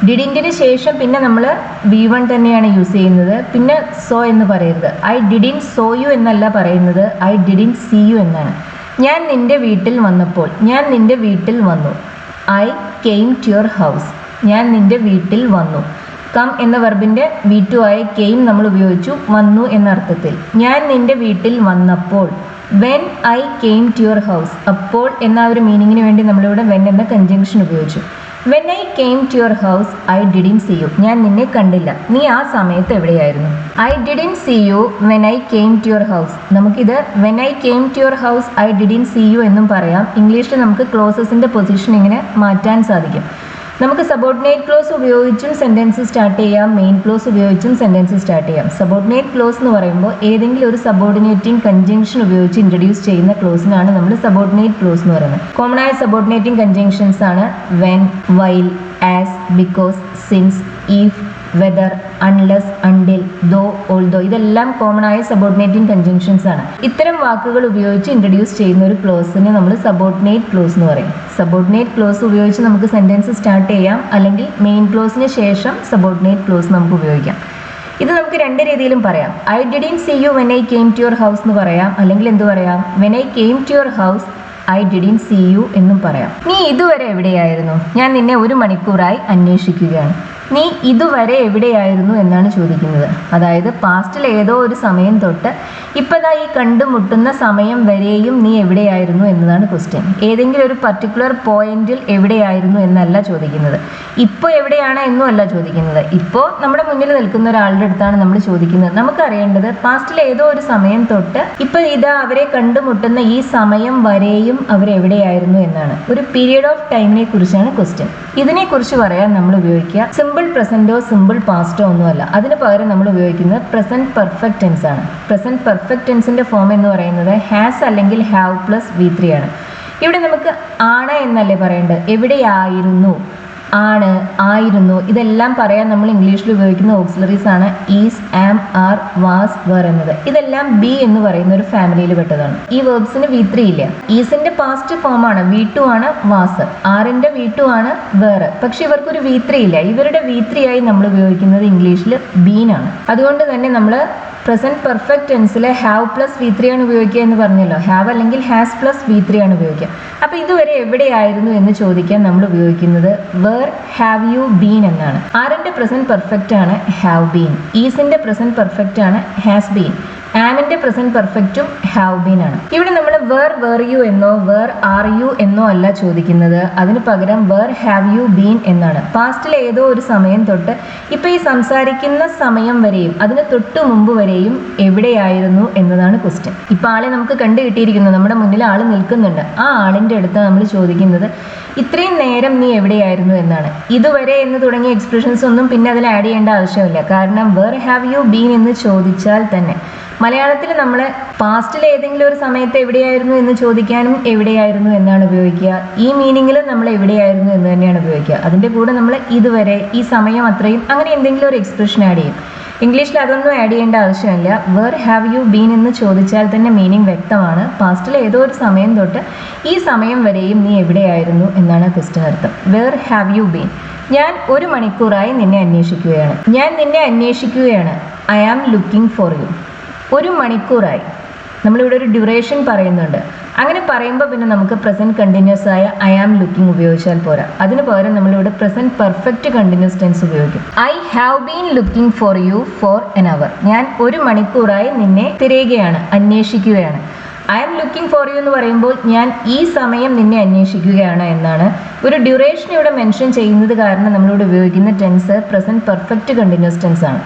ഡിഡിൻറ്റിന് ശേഷം പിന്നെ നമ്മൾ V1 തന്നെയാണ് യൂസ് ചെയ്യുന്നത്. പിന്നെ സോ എന്ന് പറയരുത്. ഐ ഡിഡിൻ സോ യു എന്നല്ല പറയുന്നത്, ഐ ഡിഡിൻ സീ യു എന്നാണ്. ഞാൻ നിന്റെ വീട്ടിൽ വന്നപ്പോൾ, ഞാൻ നിന്റെ വീട്ടിൽ വന്നു. I came to your house, ഞാൻ നിന്റെ വീട്ടിൽ വന്നു. കം എന്ന വെർബിൻ്റെ V2 ആയ കെയിം നമ്മൾ ഉപയോഗിച്ചു വന്നു എന്ന അർത്ഥത്തിൽ. ഞാൻ നിന്റെ വീട്ടിൽ വന്നപ്പോൾ, when I came to your house, അപ്പോൾ എന്ന ഒരു മീനിങ്ങിന് വേണ്ടി നമ്മളിവിടെ വെൻ എന്ന കൺജങ്ഷൻ ഉപയോഗിച്ചു. When I came to your house I didn't see you, ഞാൻ നിന്നെ കണ്ടില്ല, നീ ആ സമയത്ത് എവിടെയായിരുന്നു. I didn't see you when I came to your house. നമുക്കിത് when I came to your house I didn't see you എന്നും പറയാം. ഇംഗ്ലീഷിൽ നമുക്ക് ക്ലോസസിൻ്റെ പൊസിഷൻ ഇങ്ങനെ മാറ്റാൻ സാധിക്കും. നമുക്ക് സബോർഡിനേറ്റ് ക്ലോസ് ഉപയോഗിച്ചും സെൻറ്റൻസ് സ്റ്റാർട്ട് ചെയ്യാം, മെയിൻ ക്ലോസ് ഉപയോഗിച്ചും സെൻറ്റൻസ് സ്റ്റാർട്ട് ചെയ്യാം. സബോർഡിനേറ്റ് ക്ലോസ് എന്ന് പറയുമ്പോൾ ഏതെങ്കിലും ഒരു സബോർഡിനേറ്റിംഗ് കൺജങ്ഷൻ ഉപയോഗിച്ച് ഇൻട്രൊഡ്യൂസ് ചെയ്യുന്ന ക്ലോസിനാണ് നമ്മൾ സബോർഡിനേറ്റ് ക്ലോസ് എന്ന് പറയുന്നത്. കോമൺ ആയ സബോർഡിനേറ്റിംഗ് കൺജങ്ഷൻസ് ആണ് when, while, as, because, since, if, whether, unless, until, though, although. ഇതെല്ലാം കോമൺ ആയ സബോർഡിനേറ്റിംഗ് കൺജങ്ഷൻസ് ആണ്. ഇത്തരം വാക്കുകൾ ഉപയോഗിച്ച് ഇൻട്രൊഡ്യൂസ് ചെയ്യുന്ന ഒരു ക്ലോസിനെ നമ്മൾ സബോർഡിനേറ്റ് ക്ലോസ് എന്ന് പറയും. സബോർഡിനേറ്റ് ക്ലോസ് ഉപയോഗിച്ച് നമുക്ക് സെൻറ്റൻസ് സ്റ്റാർട്ട് ചെയ്യാം, അല്ലെങ്കിൽ മെയിൻ ക്ലോസിന് ശേഷം സബോർഡിനേറ്റ് ക്ലോസ് നമുക്ക് ഉപയോഗിക്കാം. ഇത് നമുക്ക് രണ്ട് രീതിയിലും പറയാം. I didn't see you when I came to your house എന്ന് പറയാം, അല്ലെങ്കിൽ എന്ത് പറയാം? When I came to your house I didn't see you എന്നും പറയാം. നീ ഇതുവരെ എവിടെയായിരുന്നു? ഞാൻ നിന്നെ 1 മണിക്കൂറായി അന്വേഷിക്കുകയാണ്. നീ ഇതുവരെ എവിടെയായിരുന്നു എന്നാണ് ചോദിക്കുന്നത്. അതായത് പാസ്റ്റിൽ ഏതോ ഒരു സമയം തൊട്ട് ഇപ്പതാ ഈ കണ്ടുമുട്ടുന്ന സമയം വരെയും നീ എവിടെയായിരുന്നു എന്നതാണ് ക്വസ്റ്റ്യൻ. ഏതെങ്കിലും ഒരു പർട്ടിക്കുലർ പോയിന്റിൽ എവിടെയായിരുന്നു എന്നല്ല ചോദിക്കുന്നത്. ഇപ്പോൾ എവിടെയാണ് എന്നും അല്ല ചോദിക്കുന്നത്. ഇപ്പോൾ നമ്മുടെ മുന്നിൽ നിൽക്കുന്ന ഒരാളുടെ അടുത്താണ് നമ്മൾ ചോദിക്കുന്നത്. നമുക്കറിയേണ്ടത് പാസ്റ്റിൽ ഏതോ ഒരു സമയം തൊട്ട് ഇപ്പൊ ഇതാ അവരെ കണ്ടുമുട്ടുന്ന ഈ സമയം വരെയും അവരെവിടെയായിരുന്നു എന്നാണ്. ഒരു പീരിയഡ് ഓഫ് ടൈമിനെ കുറിച്ചാണ് ക്വസ്റ്റ്യൻ. ഇതിനെക്കുറിച്ച് പറയാൻ നമ്മൾ ഉപയോഗിക്കുക സിമ്പിൾ പ്രസന്റോ സിമ്പിൾ പാസ്റ്റോ ഒന്നുമല്ല. അതിന് പകരം നമ്മൾ ഉപയോഗിക്കുന്നത് പ്രസന്റ് പെർഫെക്റ്റ് ടെൻസ് ആണ്. പ്രസന്റ് പെർഫെക്റ്റ് ടെൻസിന്റെ ഫോം എന്ന് പറയുന്നത് ഹാസ് അല്ലെങ്കിൽ ഹാവ് പ്ലസ് V3 ആണ്. ഇവിടെ നമുക്ക് ആണ് എന്നല്ലേ പറയേണ്ടത്. എവിടെയായിരുന്നു, ആണ്, ആയിരുന്നു, ഇതെല്ലാം പറയാൻ നമ്മൾ ഇംഗ്ലീഷിൽ ഉപയോഗിക്കുന്ന ഓക്സിലറീസ് ആണ് ഈസ്, ആം, ആർ, വാസ്, വർ എന്നത്. ഇതെല്ലാം ബി എന്ന് പറയുന്ന ഒരു ഫാമിലിയിൽ പെട്ടതാണ്. ഈ വേർബ്സിന് V3 ഇല്ല. ഈസിന്റെ പാസ്റ്റ് ഫോം ആണ് V2 ആണ് വാസ്, ആറിന്റെ V2 ആണ് വേർ. പക്ഷെ ഇവർക്കൊരു V3 ഇല്ല. ഇവരുടെ V3 ആയി നമ്മൾ ഉപയോഗിക്കുന്നത് ഇംഗ്ലീഷിൽ ബീനാണ്. അതുകൊണ്ട് തന്നെ നമ്മൾ പ്രസന്റ് പെർഫെക്റ്റ് ടെൻസിൽ ഹാവ് പ്ലസ് V3 ആണ് ഉപയോഗിക്കുക എന്ന് പറഞ്ഞല്ലോ. ഹാവ് അല്ലെങ്കിൽ ഹാസ് പ്ലസ് V3 ആണ് ഉപയോഗിക്കുക. അപ്പോൾ ഇതുവരെ എവിടെയായിരുന്നു എന്ന് ചോദിക്കാൻ നമ്മൾ ഉപയോഗിക്കുന്നത് വേർ ഹാവ് യു ബീൻ എന്നാണ്. ആറിന്റെ പ്രസന്റ് പെർഫെക്റ്റ് ആണ് ഹാവ് ബീൻ. ഈസിന്റെ പ്രസന്റ് പെർഫെക്റ്റ് ആണ് ഹാസ് ബീൻ. ആമിന്റെ പ്രസന്റ് പെർഫെക്റ്റും ഹാവ് ബീൻ ആണ്. ഇവിടെ നമ്മൾ വേർ യു എന്നോ വേർ ആർ യു എന്നോ അല്ല ചോദിക്കുന്നത്. അതിന് പകരം വേർ ഹാവ് യു ബീൻ എന്നാണ്. പാസ്റ്റിൽ ഏതോ ഒരു സമയം തൊട്ട് ഇപ്പൊ ഈ സംസാരിക്കുന്ന സമയം വരെയും അതിന് തൊട്ടു മുമ്പ് വരെയും എവിടെയായിരുന്നു എന്നതാണ് ക്വസ്റ്റ്യൻ. ഇപ്പൊ ആളെ നമുക്ക് കണ്ടു കിട്ടിയിരിക്കുന്നു, നമ്മുടെ മുന്നിൽ ആള് നിൽക്കുന്നുണ്ട്. ആ ആളിന്റെ അടുത്ത് നമ്മൾ ചോദിക്കുന്നത് ഇത്രയും നേരം നീ എവിടെയായിരുന്നു എന്നാണ്. ഇതുവരെ എന്ന് തുടങ്ങിയ എക്സ്പ്രഷൻസ് ഒന്നും പിന്നെ അതിൽ ആഡ് ചെയ്യേണ്ട ആവശ്യമില്ല. കാരണം വേർ ഹാവ് യു ബീൻ എന്ന് ചോദിച്ചാൽ തന്നെ മലയാളത്തിൽ നമ്മൾ പാസ്റ്റിൽ ഏതെങ്കിലും ഒരു സമയത്ത് എവിടെയായിരുന്നു എന്ന് ചോദിക്കാനും എവിടെയായിരുന്നു എന്നാണ് ഉപയോഗിക്കുക. ഈ മീനിങ്ങിൽ നമ്മൾ എവിടെയായിരുന്നു എന്ന് തന്നെയാണ് ഉപയോഗിക്കുക. അതിൻ്റെ കൂടെ നമ്മൾ ഇതുവരെ, ഈ സമയം അത്രയും, അങ്ങനെ എന്തെങ്കിലും ഒരു എക്സ്പ്രഷൻ ആഡ് ചെയ്യും. ഇംഗ്ലീഷിൽ അതൊന്നും ആഡ് ചെയ്യേണ്ട ആവശ്യമില്ല. വേർ ഹാവ് യു ബീൻ എന്ന് ചോദിച്ചാൽ തന്നെ മീനിങ് വ്യക്തമാണ്. പാസ്റ്റിൽ ഏതോ ഒരു സമയം തൊട്ട് ഈ സമയം വരെയും നീ എവിടെയായിരുന്നു എന്നാണ് ക്വസ്റ്റ്യൻ അർത്ഥം. Where have you been. ഞാൻ 1 മണിക്കൂറായി നിന്നെ അന്വേഷിക്കുകയാണ്. ഞാൻ നിന്നെ അന്വേഷിക്കുകയാണ്. I am looking for you. 1 മണിക്കൂറായി. നമ്മളിവിടെ ഒരു ഡ്യൂറേഷൻ പറയുന്നുണ്ട്. അങ്ങനെ പറയുമ്പോൾ പിന്നെ നമുക്ക് പ്രസൻറ്റ് കണ്ടിന്യൂസ് ആയ ഐ ആം ലുക്കിംഗ് ഉപയോഗിച്ചാൽ പോരാ. അതിന് പകരം നമ്മളിവിടെ പ്രസൻറ്റ് പെർഫെക്റ്റ് കണ്ടിന്യൂസ് ടെൻസ് ഉപയോഗിക്കും. I have been looking for you for an hour. ഞാൻ 1 മണിക്കൂറായി നിന്നെ തിരയുകയാണ്, അന്വേഷിക്കുകയാണ്. I am looking for you എന്ന് പറയുമ്പോൾ ഞാൻ ഈ സമയം നിന്നെ അന്വേഷിക്കുകയാണ് എന്നാണ്. ഒരു ഡ്യൂറേഷൻ ഇവിടെ മെൻഷൻ ചെയ്യുന്നത് കാരണം നമ്മളിവിടെ ഉപയോഗിക്കുന്ന tense present perfect continuous tense ആണ്.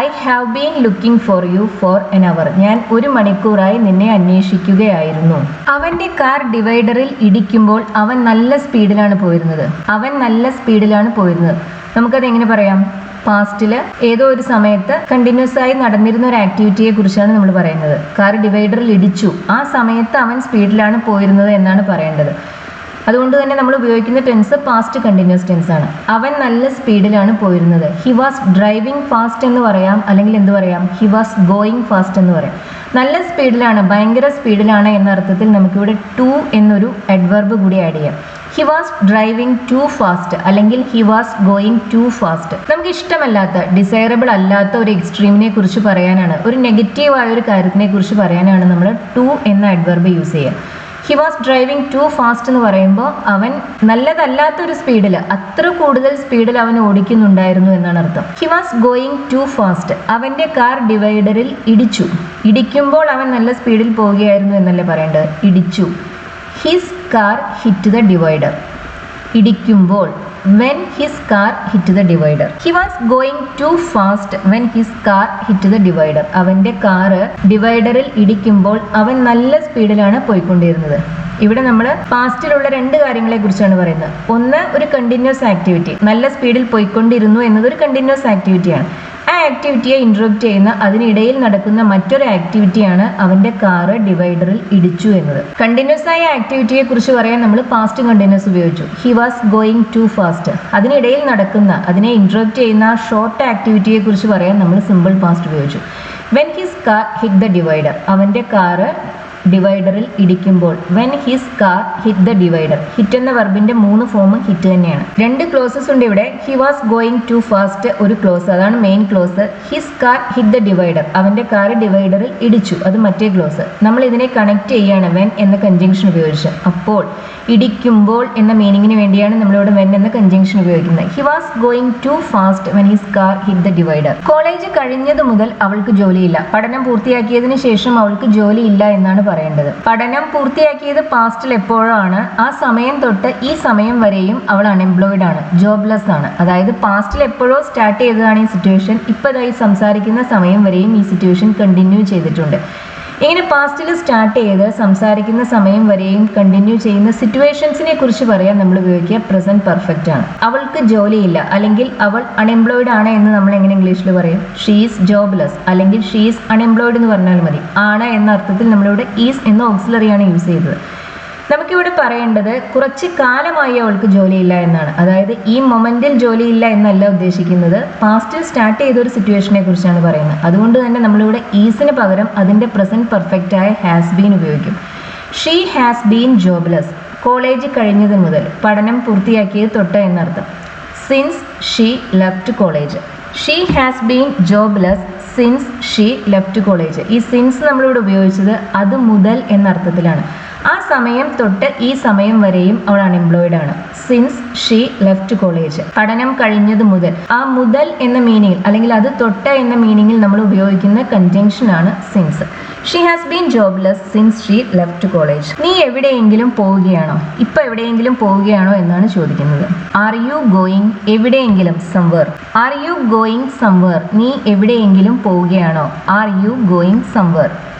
I have been looking for you for an hour. ഞാൻ 1 മണിക്കൂറായി നിന്നെ അന്വേഷിക്കുകയായിരുന്നു. അവൻ്റെ കാർ ഡിവൈഡറിൽ ഇടിക്കുമ്പോൾ അവൻ നല്ല സ്പീഡിലാണ് പോയിരുന്നത്. അവൻ നല്ല സ്പീഡിലാണ് പോയിരുന്നത്. നമുക്കത് എങ്ങനെ പറയാം? പാസ്റ്റിൽ ഏതോ ഒരു സമയത്ത് കണ്ടിന്യൂസ് ആയി നടന്നിരുന്ന ഒരു ആക്ടിവിറ്റിയെ കുറിച്ചാണ് നമ്മൾ പറയുന്നത്. കാർ ഡിവൈഡറിൽ ഇടിച്ചു, ആ സമയത്ത് അവൻ സ്പീഡിലാണ് പോയിരുന്നത് എന്നാണ് പറയേണ്ടത്. അതുകൊണ്ട് തന്നെ നമ്മൾ ഉപയോഗിക്കുന്ന ടെൻസ് പാസ്റ്റ് കണ്ടിന്യൂസ് ടെൻസ് ആണ്. അവൻ നല്ല സ്പീഡിലാണ് പോയിരുന്നത്. ഹി വാസ് ഡ്രൈവിംഗ് ഫാസ്റ്റ് എന്ന് പറയാം, അല്ലെങ്കിൽ എന്ത് പറയാം? ഹി വാസ് ഗോയിങ് ഫാസ്റ്റ് എന്ന് പറയാം. നല്ല സ്പീഡിലാണ്, ഭയങ്കര സ്പീഡിലാണ് എന്ന അർത്ഥത്തിൽ നമുക്കിവിടെ ടു എന്നൊരു അഡ്വർബ് കൂടി ആഡ് ചെയ്യാം. He was driving too fast, അല്ലെങ്കിൽ he was going too fast. നമുക്ക് ഇഷ്ടമല്ലാത്ത, ഡിസൈറബിൾ അല്ലാത്ത ഒരു എക്സ്ട്രീമിനെ കുറിച്ച് പറയാനാണ്, ഒരു നെഗറ്റീവായ ഒരു കാര്യത്തിനെ കുറിച്ച് പറയാനാണ് നമ്മൾ ടു എന്ന അഡ്വർബ് യൂസ് ചെയ്യുക. He was driving too fast എന്ന് പറയുമ്പോൾ അവൻ നല്ലതല്ലാത്തൊരു സ്പീഡിൽ, അത്ര കൂടുതൽ സ്പീഡിൽ അവൻ ഓടിക്കുന്നുണ്ടായിരുന്നു എന്നാണ് അർത്ഥം. He was going too fast. അവൻ്റെ കാർ ഡിവൈഡറിൽ ഇടിച്ചു. ഇടിക്കുമ്പോൾ അവൻ നല്ല സ്പീഡിൽ പോവുകയായിരുന്നു എന്നല്ലേ പറയേണ്ടത്? ഇടിച്ചു. His car hit the divider. ഇടിക്കുമ്പോൾ, when his car hit the divider. He was going too fast when his car hit the divider. അവൻ്റെ കാറ് ഡിവൈഡറിൽ ഇടിക്കുമ്പോൾ അവൻ നല്ല സ്പീഡിലാണ് പോയിക്കൊണ്ടിരുന്നത്. ഇവിടെ നമ്മൾ പാസ്റ്റിലുള്ള 2 കാര്യങ്ങളെ കുറിച്ചാണ് പറയുന്നത്. ഒന്ന്, ഒരു കണ്ടിന്യൂസ് ആക്ടിവിറ്റി. നല്ല സ്പീഡിൽ പോയിക്കൊണ്ടിരുന്നു എന്നത് ഒരു കണ്ടിന്യൂസ് ആക്ടിവിറ്റിയാണ്. ആ ആക്ടിവിറ്റിയെ ഇൻട്രപ്റ്റ് ചെയ്യുന്ന, അതിനിടയിൽ നടക്കുന്ന മറ്റൊരു ആക്ടിവിറ്റിയാണ് അവൻ്റെ കാറ് ഡിവൈഡറിൽ ഇടിച്ചു എന്നത്. കണ്ടിന്യൂസ് ആയ ആക്ടിവിറ്റിയെ കുറിച്ച് പറയാൻ നമ്മൾ പാസ്റ്റ് കണ്ടിന്യൂസ് ഉപയോഗിച്ചു. He was going too fast. അതിനിടയിൽ നടക്കുന്ന, അതിനെ ഇൻട്രപ്റ്റ് ചെയ്യുന്ന ഷോർട്ട് ആക്ടിവിറ്റിയെ കുറിച്ച് പറയാൻ നമ്മൾ സിമ്പിൾ പാസ്റ്റ് ഉപയോഗിച്ചു. When his car hit the divider. അവൻ്റെ കാറ് ഡിവൈഡറിൽ ഇടിക്കുമ്പോൾ. When his car hit the divider. Hit എന്ന വെർബിന്റെ 3 ഫോമും ഹിറ്റ് തന്നെയാണ്. 2 ക്ലോസസ് ഉണ്ട് ഇവിടെ. He was going too fast ഒരു ക്ലോസ്, അതാണ് main clause. His car hit the divider. അവന്റെ കാർ ഡിവൈഡറിൽ ഇടിച്ചു, അത് മറ്റേ ക്ലോസ്. നമ്മൾ ഇതിനെ കണക്ട് ചെയ്യാണ് വെൻ എന്ന കൺജങ്ഷൻ ഉപയോഗിച്ച്. അപ്പോൾ, ഇടിക്കുമ്പോൾ എന്ന മീനിങ്ങിന് വേണ്ടിയാണ് നമ്മളിവിടെ വെൻ എന്ന കൺജങ്ഷൻ ഉപയോഗിക്കുന്നത്. He was going too fast when his car hit the divider. College കഴിഞ്ഞത് മുതൽ അവൾക്ക് ജോലിയില്ല. പഠനം പൂർത്തിയാക്കിയതിന് ശേഷം അവൾക്ക് ജോലിയില്ല എന്നാണ് പറയേണ്ടത്. പഠനം പൂർത്തിയാക്കിയത് പാസ്റ്റിൽ എപ്പോഴാണ്? ആ സമയം തൊട്ട് ഈ സമയം വരെയും അവൾ അൺഎംപ്ലോയിഡ് ആണ്, ജോബ്ലെസ് ആണ്. അതായത് പാസ്റ്റിൽ എപ്പോഴോ സ്റ്റാർട്ട് ചെയ്തതാണ് ഈ സിറ്റുവേഷൻ. ഇപ്പോഴായി സംസാരിക്കുന്ന സമയം വരെയും ഈ സിറ്റുവേഷൻ കണ്ടിന്യൂ ചെയ്തിട്ടുണ്ട്. ഇങ്ങനെ പാസ്റ്റിൽ സ്റ്റാർട്ട് ചെയ്ത് സംസാരിക്കുന്ന സമയം വരെയും കണ്ടിന്യൂ ചെയ്യുന്ന സിറ്റുവേഷൻസിനെ കുറിച്ച് പറയാൻ നമ്മൾ ഉപയോഗിക്കുക പ്രസന്റ് പെർഫെക്റ്റ് ആണ്. അവൾക്ക് ജോലിയില്ല, അല്ലെങ്കിൽ അവൾ അൺഎംപ്ലോയിഡ് ആണ് എന്ന് നമ്മൾ എങ്ങനെ ഇംഗ്ലീഷിൽ പറയും? ഷീ ഈസ് ജോബ്ലെസ്, അല്ലെങ്കിൽ ഷീ ഈസ് അൺഎംപ്ലോയിഡ് എന്ന് പറഞ്ഞാൽ മതി. ആണ് എന്ന അർത്ഥത്തിൽ നമ്മളിവിടെ ഈസ് എന്ന ഓക്സിലറിയാണ് യൂസ് ചെയ്തത്. നമുക്കിവിടെ പറയേണ്ടത് കുറച്ച് കാലമായി അവൾക്ക് ജോലിയില്ല എന്നാണ്. അതായത് ഈ മൊമെന്റിൽ ജോലിയില്ല എന്നല്ല ഉദ്ദേശിക്കുന്നത്, പാസ്റ്റിൽ സ്റ്റാർട്ട് ചെയ്ത ഒരു സിറ്റുവേഷനെ കുറിച്ചാണ് പറയുന്നത്. അതുകൊണ്ട് തന്നെ നമ്മളിവിടെ ഈസിന് പകരം അതിൻ്റെ പ്രസന്റ് പെർഫെക്റ്റ് ആയ ഹാസ് ബീൻ ഉപയോഗിക്കും. She has been jobless. College കഴിഞ്ഞത് മുതൽ, പഠനം പൂർത്തിയാക്കിയത് തൊട്ട് എന്നർത്ഥം. Since she left college. She has been jobless since she left college. ഈ സിൻസ് നമ്മളിവിടെ ഉപയോഗിച്ചത് അത് മുതൽ എന്നർത്ഥത്തിലാണ്. ആ സമയം തൊട്ട് ഈ സമയം വരെയും അവൾ അൺഎംപ്ലോയിഡ് ആണ്. Since she left college. പഠനം കഴിഞ്ഞത് മുതൽ. ആ മുതൽ എന്ന മീനിങ്ങിൽ, അല്ലെങ്കിൽ അത് തൊട്ട് എന്ന മീനിങ്ങിൽ നമ്മൾ ഉപയോഗിക്കുന്ന കൺജങ്ഷൻ ആണ് since. She has been jobless since she left college. നീ എവിടെയെങ്കിലും പോവുകയാണോ? ഇപ്പൊ എവിടെയെങ്കിലും പോവുകയാണോ എന്നാണ് ചോദിക്കുന്നത്. Are you going? എവിടെയെങ്കിലും, somewhere. Are you going somewhere? നീ എവിടെയെങ്കിലും പോവുകയാണോ? Are you going somewhere.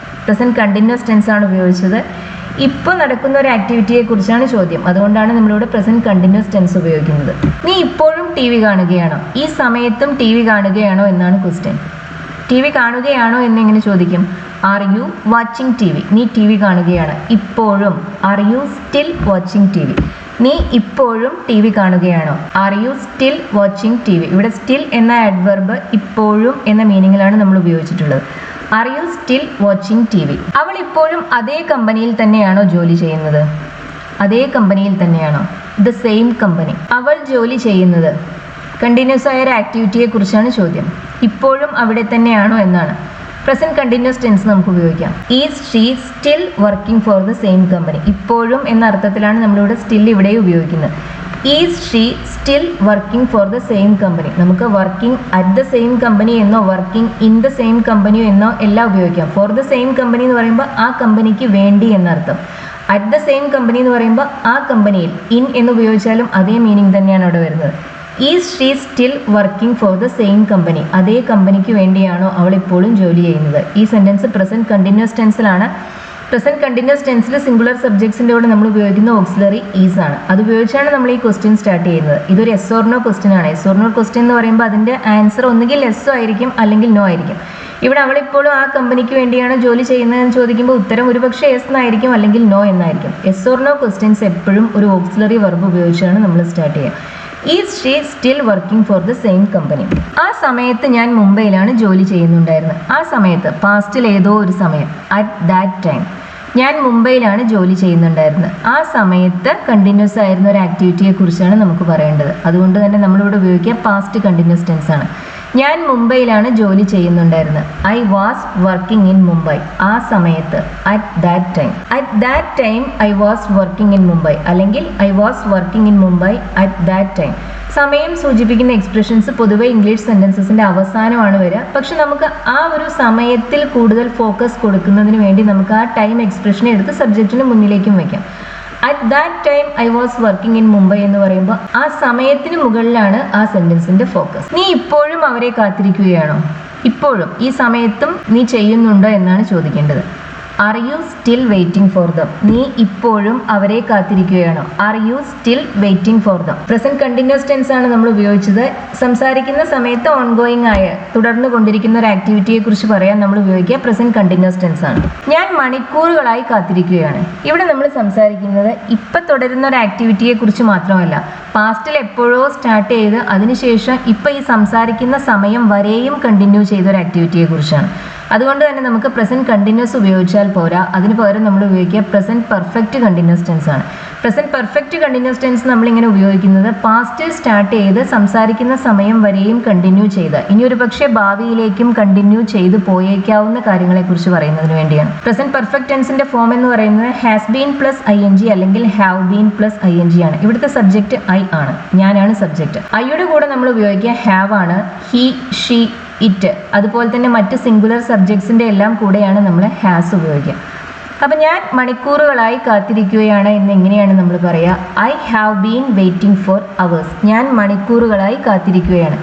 Present continuous tense ആണ് ഉപയോഗിച്ചത്. ഇപ്പോൾ നടക്കുന്ന ഒരു ആക്ടിവിറ്റിയെ കുറിച്ചാണ് ചോദ്യം. അതുകൊണ്ടാണ് നമ്മളിവിടെ പ്രസന്റ് കണ്ടിന്യൂസ് ടെൻസ് ഉപയോഗിക്കുന്നത്. നീ ഇപ്പോഴും TV കാണുകയാണോ? ഈ സമയത്തും TV കാണുകയാണോ എന്നാണ് ക്വസ്റ്റ്യൻ. ടി വി കാണുകയാണോ എന്നെങ്ങനെ ചോദിക്കും? Are you watching T V? നീ ടി വി കാണുകയാണ് ഇപ്പോഴും. Are you still watching T V? നീ ഇപ്പോഴും ടി വി കാണുകയാണോ? Are you still watching T V? ഇവിടെ സ്റ്റിൽ എന്ന ആഡ്വർബ് ഇപ്പോഴും എന്ന മീനിങ്ങിലാണ് നമ്മൾ ഉപയോഗിച്ചിട്ടുള്ളത്. Are you still watching T V? അവൾ ഇപ്പോഴും അതേ കമ്പനിയിൽ തന്നെയാണോ ജോലി ചെയ്യുന്നത്? അതേ കമ്പനിയിൽ തന്നെയാണോ? The same company. അവൾ ജോലി ചെയ്യുന്നത് കണ്ടിന്യൂസ് ആയ ഒരു ആക്ടിവിറ്റിയെ കുറിച്ചാണ് ചോദ്യം. ഇപ്പോഴും അവിടെ തന്നെയാണോ എന്നാണ്. പ്രസന്റ് കണ്ടിന്യൂസ് ടെൻസ് നമുക്ക് ഉപയോഗിക്കാം. Is she still working for the same company? ഇപ്പോഴും എന്ന അർത്ഥത്തിലാണ് നമ്മളിവിടെ സ്റ്റിൽ ഇവിടെ ഉപയോഗിക്കുന്നത്. Is she still working for the same company? നമുക്ക് working at the same company എന്നോ വർക്കിംഗ് ഇൻ ദ സെയിം കമ്പനിയോ എന്നോ എല്ലാം ഉപയോഗിക്കാം. ഫോർ ദ സെയിം കമ്പനി എന്ന് പറയുമ്പോൾ ആ കമ്പനിക്ക് വേണ്ടി എന്നർത്ഥം. അറ്റ് ദ സെയിം കമ്പനി എന്ന് പറയുമ്പോൾ ആ കമ്പനിയിൽ. ഇൻ എന്ന് ഉപയോഗിച്ചാലും അതേ മീനിങ് തന്നെയാണ് അവിടെ വരുന്നത്. Is she still working for the same company? അതേ കമ്പനിക്ക് വേണ്ടിയാണോ അവൾ ഇപ്പോഴും ജോലി ചെയ്യുന്നത്? ഈ സെൻറ്റൻസ് പ്രസന്റ് കണ്ടിന്യൂസ് ടെൻസിലാണ്. പ്രസന്റ് കണ്ടിന്യൂസ് ടെൻസിൽ സിംഗുലർ സബ്ജക്ട്സിൻ്റെ കൂടെ നമ്മൾ ഉപയോഗിക്കുന്ന ഓക്സിലറി ഈസ് ആണ്. അത് ഉപയോഗിച്ചാണ് നമ്മൾ ഈ ക്വസ്റ്റ്യൻ സ്റ്റാർട്ട് ചെയ്യുന്നത്. ഇതൊരു എസ് ഓർ നോ ക്വസ്റ്റ്യൻ ആണ്. എസ് ഓർ നോ ക്വസ്റ്റ്യൻ എന്ന് പറയുമ്പോൾ അതിൻ്റെ ആൻസർ ഒന്നുകിൽ എസ് ആയിരിക്കും അല്ലെങ്കിൽ നോ ആയിരിക്കും. ഇവിടെ അവളിപ്പോഴും ആ കമ്പനിക്ക് വേണ്ടിയാണ് ജോലി ചെയ്യുന്നതെന്ന് ചോദിക്കുമ്പോൾ ഉത്തരം ഒരുപക്ഷെ എസ് എന്നായിരിക്കും അല്ലെങ്കിൽ നോ എന്നായിരിക്കും. എസ് ഓർ നോ ക്വസ്റ്റ്യൻസ് എപ്പോഴും ഒരു ഓക്സിലറി വെർബ് ഉപയോഗിച്ചാണ് നമ്മൾ സ്റ്റാർട്ട് ചെയ്യുക. Is she still working for the same company? ആ സമയത്ത് ഞാൻ മുംബൈയിലാണ് ജോലി ചെയ്യുന്നുണ്ടായിരുന്നത്. ആ സമയത്ത് പാസ്റ്റിൽ ഏതോ ഒരു സമയം. At that time. ഞാൻ മുംബൈയിലാണ് ജോലി ചെയ്യുന്നുണ്ടായിരുന്നത്. ആ സമയത്ത് കണ്ടിന്യൂസ് ആയിരുന്ന ഒരു ആക്ടിവിറ്റിയെ കുറിച്ചാണ് നമുക്ക് പറയേണ്ടത്. അതുകൊണ്ട് തന്നെ നമ്മളിവിടെ ഉപയോഗിക്കുക പാസ്റ്റ് കണ്ടിന്യൂസ് ടെൻസ് ആണ്. ഞാൻ മുംബൈയിലാണ് ജോലി ചെയ്യുന്നുണ്ടായിരുന്നത്. I was working in Mumbai. ആ സമയത്ത്. At that time. At that time I was working in Mumbai അല്ലെങ്കിൽ I was working in Mumbai at that time. സമയം സൂചിപ്പിക്കുന്ന എക്സ്പ്രഷൻസ് പൊതുവെ ഇംഗ്ലീഷ് സെൻറ്റൻസസിൻ്റെ അവസാനമാണ് വരിക. പക്ഷെ നമുക്ക് ആ ഒരു സമയത്തിൽ കൂടുതൽ ഫോക്കസ് കൊടുക്കുന്നതിന് വേണ്ടി നമുക്ക് ആ ടൈം എക്സ്പ്രഷനെ എടുത്ത് സബ്ജക്റ്റിന് മുന്നിലേക്കും വയ്ക്കാം. At that time I was working in Mumbai എന്ന് പറയുമ്പോൾ ആ സമയത്തിന് മുകളിലാണ് ആ സെൻറ്റൻസിൻ്റെ ഫോക്കസ്. നീ ഇപ്പോഴും അവരെ കാത്തിരിക്കുകയാണോ? ഇപ്പോഴും ഈ സമയത്തും നീ ചെയ്യുന്നുണ്ടോ എന്നാണ് ചോദിക്കേണ്ടത്. Are you still waiting for them? നീ ഇപ്പോഴും അവരെ കാത്തിരിക്കുകയാണോ? Are you still waiting for them? Present continuous tense ആണ് നമ്മൾ ഉപയോഗിച്ചത്. സംസാരിക്കുന്ന സമയത്ത് ഓൺഗോയിങ് ആയ തുടർന്ന് കൊണ്ടിരിക്കുന്ന ഒരു ആക്ടിവിറ്റിയെ കുറിച്ച് പറയാൻ നമ്മൾ ഉപയോഗിക്കുക പ്രസന്റ് കണ്ടിന്യൂസ് ടെൻസ് ആണ്. ഞാൻ മണിക്കൂറുകളായി കാത്തിരിക്കുകയാണ്. ഇവിടെ നമ്മൾ സംസാരിക്കുന്നത് ഇപ്പം തുടരുന്ന ഒരു ആക്ടിവിറ്റിയെ കുറിച്ച് മാത്രമല്ല, പാസ്റ്റിൽ എപ്പോഴോ സ്റ്റാർട്ട് ചെയ്ത് അതിനുശേഷം ഇപ്പം ഈ സംസാരിക്കുന്ന സമയം വരെയും കണ്ടിന്യൂ ചെയ്ത ഒരു ആക്ടിവിറ്റിയെ കുറിച്ചാണ്. അതുകൊണ്ട് തന്നെ നമുക്ക് പ്രസന്റ് കണ്ടിന്യൂസ് ഉപയോഗിച്ചാൽ പോരാ. അതിന് പകരം നമ്മൾ ഉപയോഗിക്കുക പ്രസന്റ് പെർഫെക്റ്റ് കണ്ടിന്യൂസ് ടെൻസ് ആണ്. പ്രസന്റ് പെർഫെക്റ്റ് കണ്ടിന്യൂസ് ടെൻസ് നമ്മളിങ്ങനെ ഉപയോഗിക്കുന്നത് പാസ്റ്റിൽ സ്റ്റാർട്ട് ചെയ്ത് സംസാരിക്കുന്ന സമയം വരെയും കണ്ടിന്യൂ ചെയ്ത് ഇനി ഒരു പക്ഷേ ഭാവിയിലേക്കും കണ്ടിന്യൂ ചെയ്ത് പോയേക്കാവുന്ന കാര്യങ്ങളെക്കുറിച്ച് പറയുന്നതിന് വേണ്ടിയാണ്. പ്രസന്റ് പെർഫെക്റ്റ് ടെൻസിന്റെ ഫോം എന്ന് പറയുന്നത് ഹാസ് ബീൻ പ്ലസ് ING അല്ലെങ്കിൽ ഹാവ് ബീൻ പ്ലസ് ING ആണ്. ഇവിടുത്തെ സബ്ജക്റ്റ് ഐ ആണ്, ഞാനാണ് സബ്ജക്റ്റ്. ഐയുടെ കൂടെ നമ്മൾ ഉപയോഗിക്കുക ഹാവ് ആണ്. ഹി, ഷീ, ഇറ്റ്, അതുപോലെ തന്നെ മറ്റ് സിംഗുലർ സബ്ജക്ട്സിൻ്റെ എല്ലാം കൂടെയാണ് നമ്മൾ ഹാസ് ഉപയോഗിക്കുക. അപ്പം ഞാൻ മണിക്കൂറുകളായി കാത്തിരിക്കുകയാണ് എന്ന് എങ്ങനെയാണ് നമ്മൾ പറയുക? I have been waiting for hours. ഞാൻ മണിക്കൂറുകളായി കാത്തിരിക്കുകയാണ്.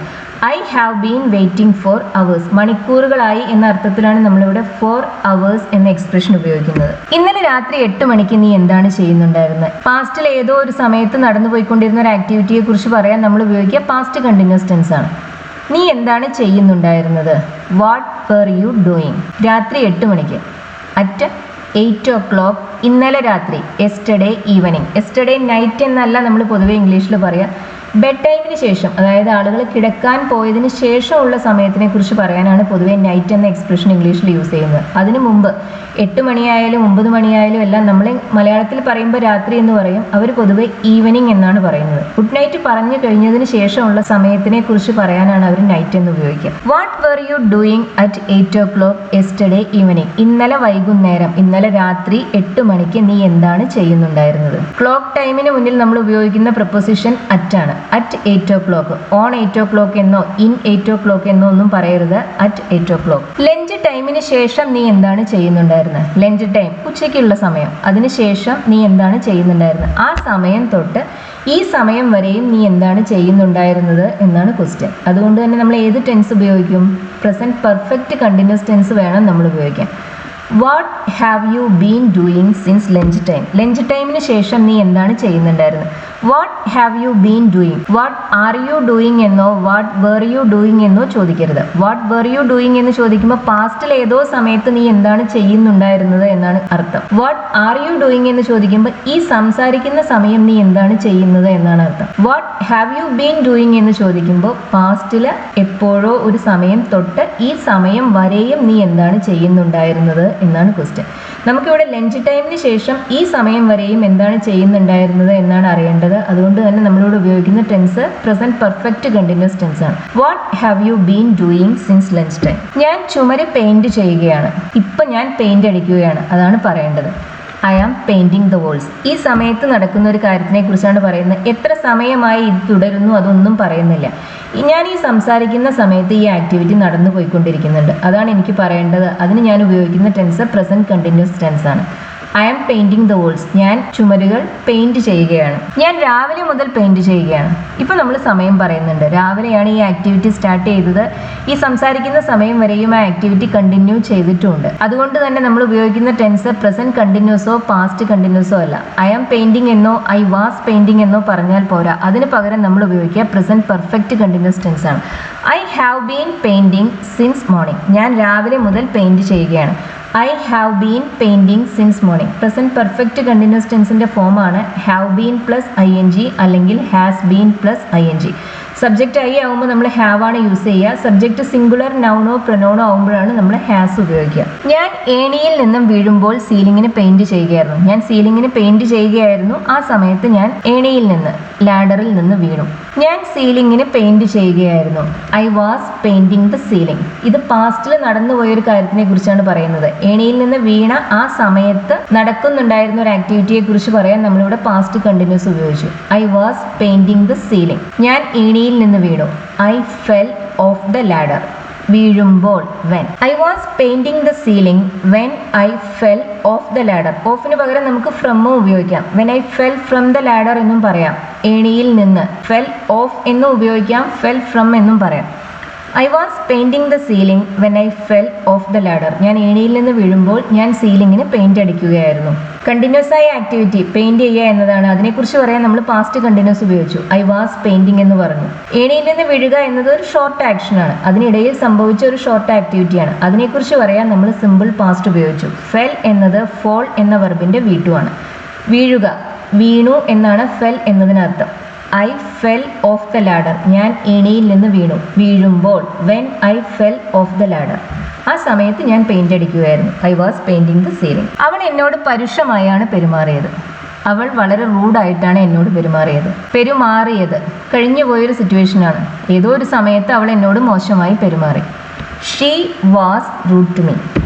I have been waiting for hours. മണിക്കൂറുകളായി എന്ന അർത്ഥത്തിലാണ് നമ്മളിവിടെ ഫോർ അവേഴ്സ് എന്ന എക്സ്പ്രഷൻ ഉപയോഗിക്കുന്നത്. ഇന്നലെ രാത്രി 8 മണിക്ക് നീ എന്താണ് ചെയ്യുന്നുണ്ടായിരുന്നത്? പാസ്റ്റിൽ ഏതോ ഒരു സമയത്ത് നടന്നു പോയിക്കൊണ്ടിരുന്ന ഒരു ആക്ടിവിറ്റിയെ കുറിച്ച് പറയാൻ നമ്മൾ ഉപയോഗിക്കുക പാസ്റ്റ് കണ്ടിന്യൂസ് ടെൻസ് ആണ്. നീ എന്താണ് ചെയ്യുന്നുണ്ടായിരുന്നത്? What were you doing? രാത്രി 8 മണിക്ക്. At 8 o'clock. ഇന്നലെ രാത്രി. Yesterday evening. എസ്റ്റർഡേ നൈറ്റ് എന്നല്ല നമ്മൾ പൊതുവെ ഇംഗ്ലീഷിൽ പറയുക. ബെഡ് ടൈമിന് ശേഷം, അതായത് ആളുകൾ കിടക്കാൻ പോയതിന് ശേഷമുള്ള സമയത്തിനെ കുറിച്ച് പറയാനാണ് പൊതുവെ നൈറ്റ് എന്ന എക്സ്പ്രഷൻ ഇംഗ്ലീഷിൽ യൂസ് ചെയ്യുന്നത്. അതിനു മുമ്പ് 8 മണിയായാലും 9 മണിയായാലും എല്ലാം നമ്മൾ മലയാളത്തിൽ പറയുമ്പോൾ രാത്രി എന്ന് പറയും. അവർ പൊതുവെ ഈവനിങ് എന്നാണ് പറയുന്നത്. ഗുഡ് നൈറ്റ് പറഞ്ഞു കഴിഞ്ഞതിന് ശേഷമുള്ള സമയത്തിനെ കുറിച്ച് പറയാനാണ് അവർ നൈറ്റ് എന്ന് ഉപയോഗിക്കുക. What were you doing at 8 o'clock yesterday evening? ഇന്നലെ വൈകുന്നേരം, ഇന്നലെ രാത്രി 8 മണിക്ക് നീ എന്താണ് ചെയ്യുന്നുണ്ടായിരുന്നത്? ക്ലോക്ക് ടൈമിന് മുന്നിൽ നമ്മൾ ഉപയോഗിക്കുന്ന പ്രൊപ്പോസിഷൻ അറ്റ് ആണ്. At 8 o'clock. ഓൺ 8 o'clock എന്നോ ഇൻ 8 o'clock എന്നോ ഒന്നും പറയരുത്. At 8 o'clock. ലഞ്ച് ടൈമിന് ശേഷം നീ എന്താണ് ചെയ്യുന്നുണ്ടായിരുന്നത്? ലഞ്ച് ടൈം ഉച്ചയ്ക്കുള്ള സമയം. അതിനുശേഷം നീ എന്താണ് ചെയ്യുന്നുണ്ടായിരുന്നത്? ആ സമയം തൊട്ട് ഈ സമയം വരെയും നീ എന്താണ് ചെയ്യുന്നുണ്ടായിരുന്നത് എന്നാണ് ക്വസ്റ്റ്യൻ. അതുകൊണ്ട് തന്നെ നമ്മൾ ഏത് ടെൻസ് ഉപയോഗിക്കും? പ്രസന്റ് പെർഫെക്റ്റ് കണ്ടിന്യൂസ് ടെൻസ് വേണം നമ്മൾ ഉപയോഗിക്കാൻ. What have you been doing since lunch time? Lunch ടൈമിന് ശേഷം നീ എന്താണ് ചെയ്യുന്നുണ്ടായിരുന്നത്? What have you been doing, what are you doing എന്നോ വാട്ട് വെർ യു ഡൂയിങ് എന്നോ ചോദിക്കരുത്. വാട്ട് വെർ യു ഡൂയിങ് എന്ന് ചോദിക്കുമ്പോൾ പാസ്റ്റിൽ ഏതോ സമയത്ത് നീ എന്താണ് ചെയ്യുന്നുണ്ടായിരുന്നത് എന്നാണ് അർത്ഥം. വാട്ട് ആർ യു ഡൂയിങ് എന്ന് ചോദിക്കുമ്പോൾ ഈ സംസാരിക്കുന്ന സമയം നീ എന്താണ് ചെയ്യുന്നത് എന്നാണ് അർത്ഥം. What have you been doing എന്ന് ചോദിക്കുമ്പോൾ പാസ്റ്റിൽ എപ്പോഴോ ഒരു സമയം തൊട്ട് ഈ സമയം വരെയും നീ എന്താണ് ചെയ്യുന്നുണ്ടായിരുന്നത് എന്നാണ് ക്വസ്റ്റ്യൻ. നമുക്കിവിടെ ലഞ്ച് ടൈമിന് ശേഷം ഈ സമയം വരെയും എന്താണ് ചെയ്യുന്നുണ്ടായിരുന്നത് എന്നാണ് അറിയേണ്ടത്. അതുകൊണ്ട് തന്നെ നമ്മളിവിടെ ഉപയോഗിക്കുന്ന tense present perfect continuous tense ആണ്. What have you been doing since lunch time. ഞാൻ ചുമര് പെയിന്റ് ചെയ്യുകയാണ്, ഇപ്പം ഞാൻ പെയിന്റ് അടിക്കുകയാണ്, അതാണ് പറയേണ്ടത്. I am painting the walls. ഈ സമയത്ത് നടക്കുന്ന ഒരു കാര്യത്തിനെ കുറിച്ചാണ് പറയുന്നത്. എത്ര സമയമായി ഇത് തുടരുന്നു അതൊന്നും പറയുന്നില്ല. ഞാൻ ഈ സംസാരിക്കുന്ന സമയത്ത് ഈ ആക്ടിവിറ്റി നടന്നു പോയിക്കൊണ്ടിരിക്കുന്നുണ്ട്, അതാണ് എനിക്ക് പറയേണ്ടത്. അതിന് ഞാൻ ഉപയോഗിക്കുന്ന ടെൻസ് പ്രസന്റ് കണ്ടിന്യൂസ് ടെൻസ് ആണ്. I am painting the walls. ഞാൻ ചുമരുകൾ പെയിന്റ് ചെയ്യുകയാണ്. ഞാൻ രാവിലെ മുതൽ പെയിന്റ് ചെയ്യുകയാണ്. ഇപ്പം നമ്മൾ സമയം പറയുന്നുണ്ട്. രാവിലെയാണ് ഈ ആക്ടിവിറ്റി സ്റ്റാർട്ട് ചെയ്തത്. ഈ സംസാരിക്കുന്ന സമയം വരെയും ആ ആക്ടിവിറ്റി കണ്ടിന്യൂ ചെയ്തിട്ടുമുണ്ട്. അതുകൊണ്ട് തന്നെ നമ്മൾ ഉപയോഗിക്കുന്ന ടെൻസ് പ്രസന്റ് കണ്ടിന്യൂസോ പാസ്റ്റ് കണ്ടിന്യൂസോ അല്ല. ഐ ആം പെയിന്റിങ് എന്നോ ഐ വാസ് പെയിന്റിങ് എന്നോ പറഞ്ഞാൽ പോരാ. അതിന് പകരം നമ്മൾ ഉപയോഗിക്കുക പ്രസന്റ് പെർഫെക്റ്റ് കണ്ടിന്യൂസ് ടെൻസ് ആണ്. I have been painting since morning. ഞാൻ രാവിലെ മുതൽ പെയിന്റ് ചെയ്യുകയാണ്. I have been painting since morning. Present perfect continuous ടെൻസിന്റെ ഫോമാണ് ഹാവ് ബീൻ പ്ലസ് ING അല്ലെങ്കിൽ has been plus ING. Subject I ആകുമ്പോൾ നമ്മൾ ഹാവ് ആണ് യൂസ് ചെയ്യുക. സബ്ജക്റ്റ് സിംഗുലർ നൗണോ പ്രൊനൗണോ ആകുമ്പോഴാണ് നമ്മൾ ഹാസ് ഉപയോഗിക്കുക. ഞാൻ ഏണിയിൽ നിന്നും വീഴുമ്പോൾ സീലിങ്ങിന് പെയിന്റ് ചെയ്യുകയായിരുന്നു. ഞാൻ സീലിങ്ങിന് പെയിന്റ് ചെയ്യുകയായിരുന്നു. ആ സമയത്ത് ഞാൻ ഏണിയിൽ നിന്ന് ലാഡറിൽ നിന്ന് വീണു. ഞാൻ സീലിങ്ങിന് പെയിന്റ് ചെയ്യുകയായിരുന്നു. I was painting the ceiling. ഇത് പാസ്റ്റിൽ നടന്നുപോയൊരു കാര്യത്തിനെ കുറിച്ചാണ് പറയുന്നത്. ഏണിയിൽ നിന്ന് വീണ ആ സമയത്ത് നടക്കുന്നുണ്ടായിരുന്ന ഒരു ആക്ടിവിറ്റിയെ കുറിച്ച് പറയാൻ നമ്മളിവിടെ പാസ്റ്റ് കണ്ടിന്യൂസ് ഉപയോഗിച്ചു. I was painting the ceiling. ഞാൻ ഏണിയിൽ നിന്ന് വീണു. I fell off the ladder. വീഴുമ്പോൾ when. I was painting the ceiling when I fell off the ladder. ഓഫിന് പകരം നമുക്ക് ഫ്രമും ഉപയോഗിക്കാം. When I fell from the ladder എന്നും പറയാം. ഏണിയിൽ നിന്ന്. ഫെൽ ഓഫ് എന്നും ഉപയോഗിക്കാം. ഫെൽ ഫ്രം എന്നും പറയാം. I was painting the ceiling when I fell off the ladder. ഞാൻ ഏണിയിൽ നിന്ന് വീഴുമ്പോൾ ഞാൻ സീലിങ്ങിന് പെയിന്റ് അടിക്കുകയായിരുന്നു. കണ്ടിന്യൂസ് ആയ ആക്ടിവിറ്റി പെയിന്റ് ചെയ്യുക എന്നതാണ്. അതിനെക്കുറിച്ച് പറയാൻ നമ്മൾ പാസ്റ്റ് കണ്ടിന്യൂസ് ഉപയോഗിച്ചു. ഐ വാസ് പെയിന്റിങ് എന്ന് പറഞ്ഞു. ഏണിയിൽ നിന്ന് വീഴുക എന്നത് ഒരു ഷോർട്ട് ആക്ഷനാണ്. അതിനിടയിൽ സംഭവിച്ച ഒരു ഷോർട്ട് ആക്ടിവിറ്റിയാണ്. അതിനെക്കുറിച്ച് പറയാൻ നമ്മൾ സിമ്പിൾ പാസ്റ്റ് ഉപയോഗിച്ചു. ഫെൽ എന്നത് ഫോൾ എന്ന വെർബിന്റെ V2 ആണ്. വീഴുക, വീണു എന്നാണ് ഫെൽ എന്നതിനർത്ഥം. I fell off the ladder. ഞാൻ ഏണിയിൽ നിന്ന് വീണു. വീഴുമ്പോൾ when I fell off the ladder. ആ സമയത്ത് ഞാൻ പെയിന്റ് അടിക്കുകയായിരുന്നു. I was painting the ceiling. അവൾ എന്നോട് പരുഷമായാണ് പെരുമാറിയത്. അവൾ വളരെ റൂഡായിട്ടാണ് എന്നോട് പെരുമാറിയത് കഴിഞ്ഞു പോയൊരു സിറ്റുവേഷനാണ്. ഏതോ ഒരു സമയത്ത് അവൾ എന്നോട് മോശമായി പെരുമാറി. She was rude to me.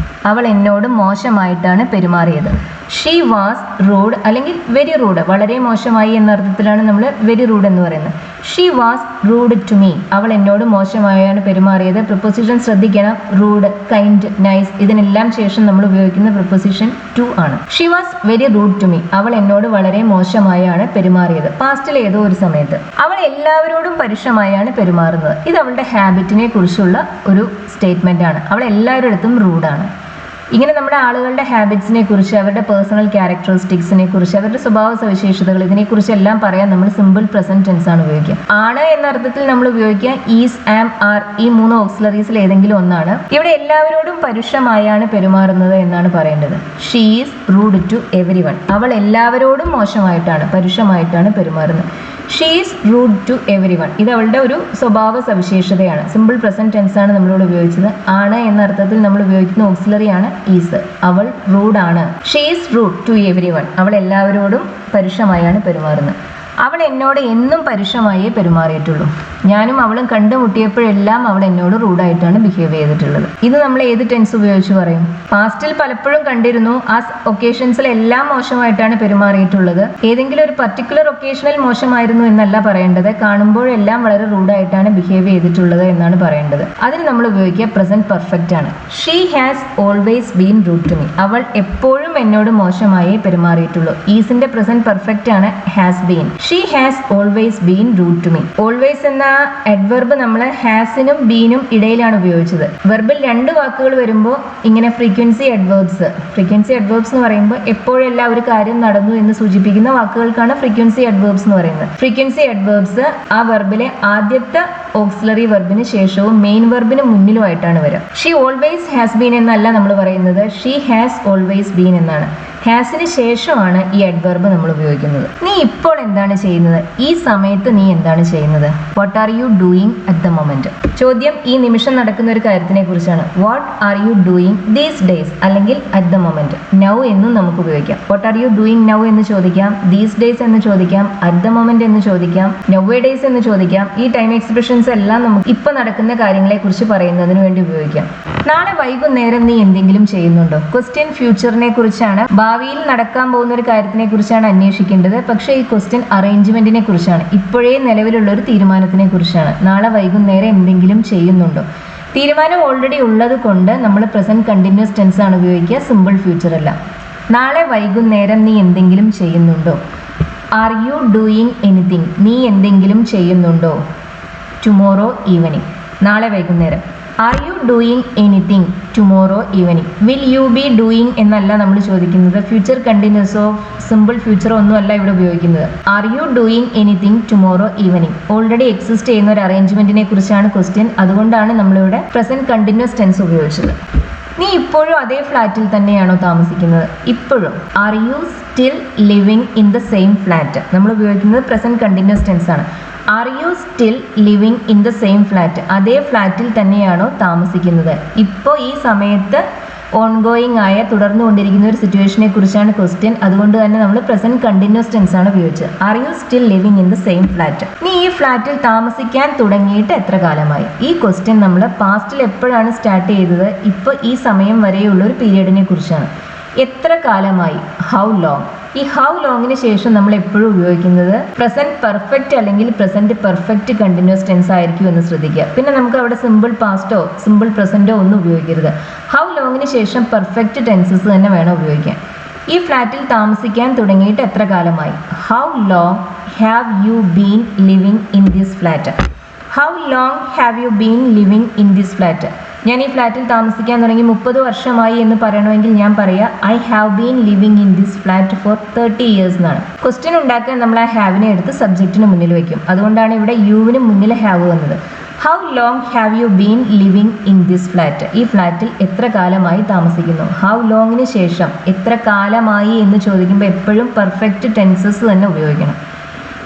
അവൾ എന്നോട് മോശമായിട്ടാണ് പെരുമാറിയത്. ഷീ വാസ് റൂഡ് അല്ലെങ്കിൽ വെരി റൂഡ്. വളരെ മോശമായി എന്ന അർത്ഥത്തിലാണ് നമ്മൾ വെരി റൂഡ് എന്ന് പറയുന്നത്. She was rude to me. അവൾ എന്നോട് മോശമായാണ് പെരുമാറിയത്. പ്രിപ്പോസിഷൻ ശ്രദ്ധിക്കണം. റൂഡ്, കൈൻഡ്, നൈസ് ഇതിനെല്ലാം ശേഷം നമ്മൾ ഉപയോഗിക്കുന്ന പ്രിപ്പോസിഷൻ ടു ആണ്. She was very rude to me. അവൾ എന്നോട് വളരെ മോശമായാണ് പെരുമാറിയത്. പാസ്റ്റിൽ ഏതോ ഒരു സമയത്ത്. അവൾ എല്ലാവരോടും പരുഷമായാണ് പെരുമാറുന്നത്. ഇത് അവളുടെ ഹാബിറ്റിനെ കുറിച്ചുള്ള ഒരു സ്റ്റേറ്റ്മെന്റ് ആണ്. അവൾ എല്ലാവരുടെ അടുത്തും റൂഡാണ്. ഇങ്ങനെ നമ്മുടെ ആളുകളുടെ ഹാബിറ്റ്സിനെ കുറിച്ച്, അവരുടെ പേഴ്സണൽ ക്യാരക്ടറിസ്റ്റിക്സിനെ കുറിച്ച്, അവരുടെ സ്വഭാവ സവിശേഷതകൾ ഇതിനെക്കുറിച്ചെല്ലാം പറയാൻ നമ്മൾ സിമ്പിൾ പ്രസന്റ് ടെൻസ് ആണ് ഉപയോഗിക്കുക. ആണ് എന്ന അർത്ഥത്തിൽ നമ്മൾ ഉപയോഗിക്കുക ഈസ്, ആം, ആർ ഈ 3 ഓക്സിലറീസിൽ ഏതെങ്കിലും ഒന്നാണ്. ഇവിടെ എല്ലാവരോടും പരുഷമായാണ് പെരുമാറുന്നത് എന്നാണ് പറയേണ്ടത്. She is rude to everyone. അവൾ എല്ലാവരോടും മോശമായിട്ടാണ്, പരുഷമായിട്ടാണ് പെരുമാറുന്നത്. She is rude to everyone. ഇത് അവളുടെ ഒരു സ്വഭാവ സവിശേഷതയാണ്. സിമ്പിൾ പ്രസന്റ് ടെൻസ് ആണ് നമ്മളിവിടെ ഉപയോഗിച്ചത്. ആണ് എന്ന അർത്ഥത്തിൽ നമ്മൾ ഉപയോഗിക്കുന്ന ഓക്സിലറിയാണ് ഈസ്. അവൾ റൂഡാണ്. She is rude to everyone. അവൾ എല്ലാവരോടും പരുഷമായാണ് പെരുമാറുന്നത്. അവൾ എന്നോട് എന്നും പരുഷമായേ പെരുമാറിയിട്ടുള്ളൂ. ഞാനും അവളും കണ്ടുമുട്ടിയപ്പോഴെല്ലാം അവൾ എന്നോട് റൂഡായിട്ടാണ് ബിഹേവ് ചെയ്തിട്ടുള്ളത്. ഇത് നമ്മൾ ഏത് ടെൻസ് ഉപയോഗിച്ച് പറയും? പാസ്റ്റിൽ പലപ്പോഴും കണ്ടിരുന്നു. ആ ഒക്കേഷൻസിലെല്ലാം മോശമായിട്ടാണ് പെരുമാറിയിട്ടുള്ളത്. ഏതെങ്കിലും ഒരു പർട്ടിക്കുലർ ഒക്കേഷനിൽ മോശമായിരുന്നു എന്നല്ല പറയേണ്ടത്. കാണുമ്പോഴെല്ലാം വളരെ റൂഡായിട്ടാണ് ബിഹേവ് ചെയ്തിട്ടുള്ളത് എന്നാണ് പറയേണ്ടത്. അതിന് നമ്മൾ ഉപയോഗിക്കുക പ്രസന്റ് പെർഫെക്റ്റ് ആണ്. She has always been rude to me. അവൾ എപ്പോഴും എന്നോട് മോശമായേ പെരുമാറിയിട്ടുള്ളൂ. ഈസിന്റെ പ്രസന്റ് പെർഫെക്റ്റ് ആണ് has been. She has always been rude to me. Always എന്ന ആ അഡ്വർബ് നമ്മൾ ഹാസിനും ബീനും ഇടയിലാണ് ഉപയോഗിച്ചത്. വെർബിൽ രണ്ട് വാക്കുകൾ വരുമ്പോൾ ഇങ്ങനെ ഫ്രീക്വൻസി അഡ്വേർബ്സ് എന്ന് പറയുമ്പോൾ എപ്പോഴെല്ലാം ഒരു കാര്യം നടന്നു എന്ന് സൂചിപ്പിക്കുന്ന വാക്കുകൾക്കാണ് ഫ്രീക്വൻസി അഡ്വേർബ്സ് എന്ന് പറയുന്നത്. ഫ്രീക്വൻസി അഡ്വേർബ്സ് ആ വെർബിലെ ആദ്യത്തെ ഓക്സിലറി വെർബിന് ശേഷവും മെയിൻ വെർബിന് മുന്നിലുമായിട്ടാണ് വരിക. ഷീ ഓൾവേസ് ഹാസ് ബീൻ എന്നല്ല നമ്മൾ പറയുന്നത്, ഷീ ഹാസ് ഓൾവേസ് ബീൻ എന്നാണ്. ഹാസിന് ശേഷമാണ് ഈ അഡ്വർബ് നമ്മൾ ഉപയോഗിക്കുന്നത്. നീ ഇപ്പോൾ എന്താണ് ചെയ്യുന്നത്? ഈ സമയത്ത് നീ എന്താണ് ചെയ്യുന്നത്? What are you doing at the moment? ചോദ്യം ഈ നിമിഷം നടക്കുന്ന ഒരു കാര്യത്തിനെ കുറിച്ചാണ്. What are you doing these days അല്ലെങ്കിൽ അറ്റ് ദ മൊമെന്റ്. നൗ എന്നും നമുക്ക് ഉപയോഗിക്കാം. What are you doing now എന്ന് ചോദിക്കാം, ദീസ് ഡേയ്സ് എന്ന് ചോദിക്കാം, അറ്റ് ദ മൊമെന്റ് എന്ന് ചോദിക്കാം, നൗവേ ഡേയ്സ് എന്ന് ചോദിക്കാം. ഈ ടൈം എക്സ്പ്രഷൻസ് എല്ലാം നമുക്ക് ഇപ്പൊ നടക്കുന്ന കാര്യങ്ങളെ കുറിച്ച് പറയുന്നതിന് വേണ്ടി ഉപയോഗിക്കാം. നാളെ വൈകുന്നേരം നീ എന്തെങ്കിലും ചെയ്യുന്നുണ്ടോ? ക്വസ്റ്റ്യൻ ഫ്യൂച്ചറിനെ കുറിച്ചാണ്, ഭാവിയിൽ നടക്കാൻ പോകുന്ന ഒരു കാര്യത്തിനെ കുറിച്ചാണ് അന്വേഷിക്കേണ്ടത്. പക്ഷേ ഈ ക്വസ്റ്റ്യൻ അറേഞ്ച്മെന്റിനെ കുറിച്ചാണ്, ഇപ്പോഴേ നിലവിലുള്ള ഒരു തീരുമാനത്തിനെ കുറിച്ചാണ്. നാളെ വൈകുന്നേരം എന്തെങ്കിലും ചെയ്യുന്നുണ്ടോ? തീരുമാനം ഓൾറെഡി ഉള്ളത് കൊണ്ട് നമ്മൾ പ്രസന്റ് കണ്ടിന്യൂസ് ടെൻസ് ആണ് ഉപയോഗിക്കുക, സിമ്പിൾ ഫ്യൂച്ചർ അല്ല. നാളെ വൈകുന്നേരം നീ എന്തെങ്കിലും ചെയ്യുന്നുണ്ടോ? R you doing anything? നീ എന്തെങ്കിലും ചെയ്യുന്നുണ്ടോ? ടുമോറോ ഈവനിങ്, നാളെ വൈകുന്നേരം. R you doing anything tomorrow evening? Will you be doing എന്നല്ല നമ്മൾ ചോദിക്കുന്നത്. ഫ്യൂച്ചർ കണ്ടിന്യൂസോ സിമ്പിൾ ഫ്യൂച്ചറോ ഒന്നും അല്ല ഇവിടെ ഉപയോഗിക്കുന്നത്. Are you doing anything tomorrow evening already exist ചെയ്യുന്ന ഒരു അറേഞ്ച്മെന്റിനെ കുറിച്ചാണ് ക്വസ്റ്റ്യൻ. അതുകൊണ്ടാണ് നമ്മളിവിടെ പ്രസന്റ് കണ്ടിന്യൂസ് ടെൻസ് ഉപയോഗിച്ചത്. നീ ഇപ്പോഴും അതേ ഫ്ലാറ്റിൽ തന്നെയാണോ താമസിക്കുന്നത്? ഇപ്പോഴും. Are you still living in the same flat? നമ്മൾ ഉപയോഗിക്കുന്നത് പ്രസന്റ് കണ്ടിന്യൂസ് ടെൻസ് ആണ്. Are you still living in the same flat? അതേ ഫ്ലാറ്റിൽ തന്നെയാണോ താമസിക്കുന്നത്? ഇപ്പോൾ ഈ സമയത്ത് ഓൺഗോയിങ് ആയ തുടർന്നുകൊണ്ടിരിക്കുന്ന ഒരു സിറ്റുവേഷനെ കുറിച്ചാണ് ക്വസ്റ്റ്യൻ. അതുകൊണ്ട് തന്നെ നമ്മൾ പ്രസന്റ് കണ്ടിന്യൂസ് ടെൻസ് ആണ് ഉപയോഗിച്ചത്. R you still living in the same flat? നീ ഈ ഫ്ലാറ്റിൽ താമസിക്കാൻ തുടങ്ങിയിട്ട് എത്ര കാലമായി? ഈ ക്വസ്റ്റ്യൻ നമ്മൾ പാസ്റ്റിൽ എപ്പോഴാണ് സ്റ്റാർട്ട് ചെയ്തത്? ഇപ്പോൾ ഈ സമയം വരെയുള്ള ഒരു പീരീഡിനെ കുറിച്ചാണ്. എത്ര കാലമായി? How long. ഈ ഹൗ ലോങ്ങിന് ശേഷം നമ്മൾ എപ്പോഴും ഉപയോഗിക്കുന്നത് പ്രസന്റ് പെർഫെക്റ്റ് അല്ലെങ്കിൽ പ്രസന്റ് പെർഫെക്റ്റ് കണ്ടിന്യൂസ് ടെൻസ് ആയിരിക്കും എന്ന് ശ്രദ്ധിക്കുക. പിന്നെ നമുക്ക് അവിടെ സിമ്പിൾ പാസ്റ്റോ സിമ്പിൾ പ്രസന്റോ ഒന്നും ഉപയോഗിക്കരുത്. ഹൗ ലോങ്ങിന് ശേഷം പെർഫെക്റ്റ് ടെൻസസ് തന്നെ വേണം ഉപയോഗിക്കാൻ. ഈ ഫ്ലാറ്റിൽ താമസിക്കാൻ തുടങ്ങിയിട്ട് എത്ര കാലമായി? How long have you been living in this flat? How long have you been living in this flat? ഞാൻ ഈ ഫ്ലാറ്റിൽ താമസിക്കാൻ തുടങ്ങി 30 വർഷമായി എന്ന് പറയണമെങ്കിൽ ഞാൻ പറയാം I have been living in this flat for 30 years എന്നാണ്. ക്വസ്റ്റ്യൻ ഉണ്ടാക്കാൻ നമ്മൾ ആ ഹാവിനെ എടുത്ത് സബ്ജക്റ്റിന് മുന്നിൽ വയ്ക്കും. അതുകൊണ്ടാണ് ഇവിടെ യുവിന് മുന്നിൽ ഹാവ് വന്നത്. How long have you been living in this flat? ഈ ഫ്ലാറ്റിൽ എത്ര കാലമായി താമസിക്കുന്നു? ഹൗ ലോങ്ങിന് ശേഷം എത്ര കാലമായി എന്ന് ചോദിക്കുമ്പോൾ എപ്പോഴും പെർഫെക്റ്റ് ടെൻസസ് തന്നെ ഉപയോഗിക്കണം.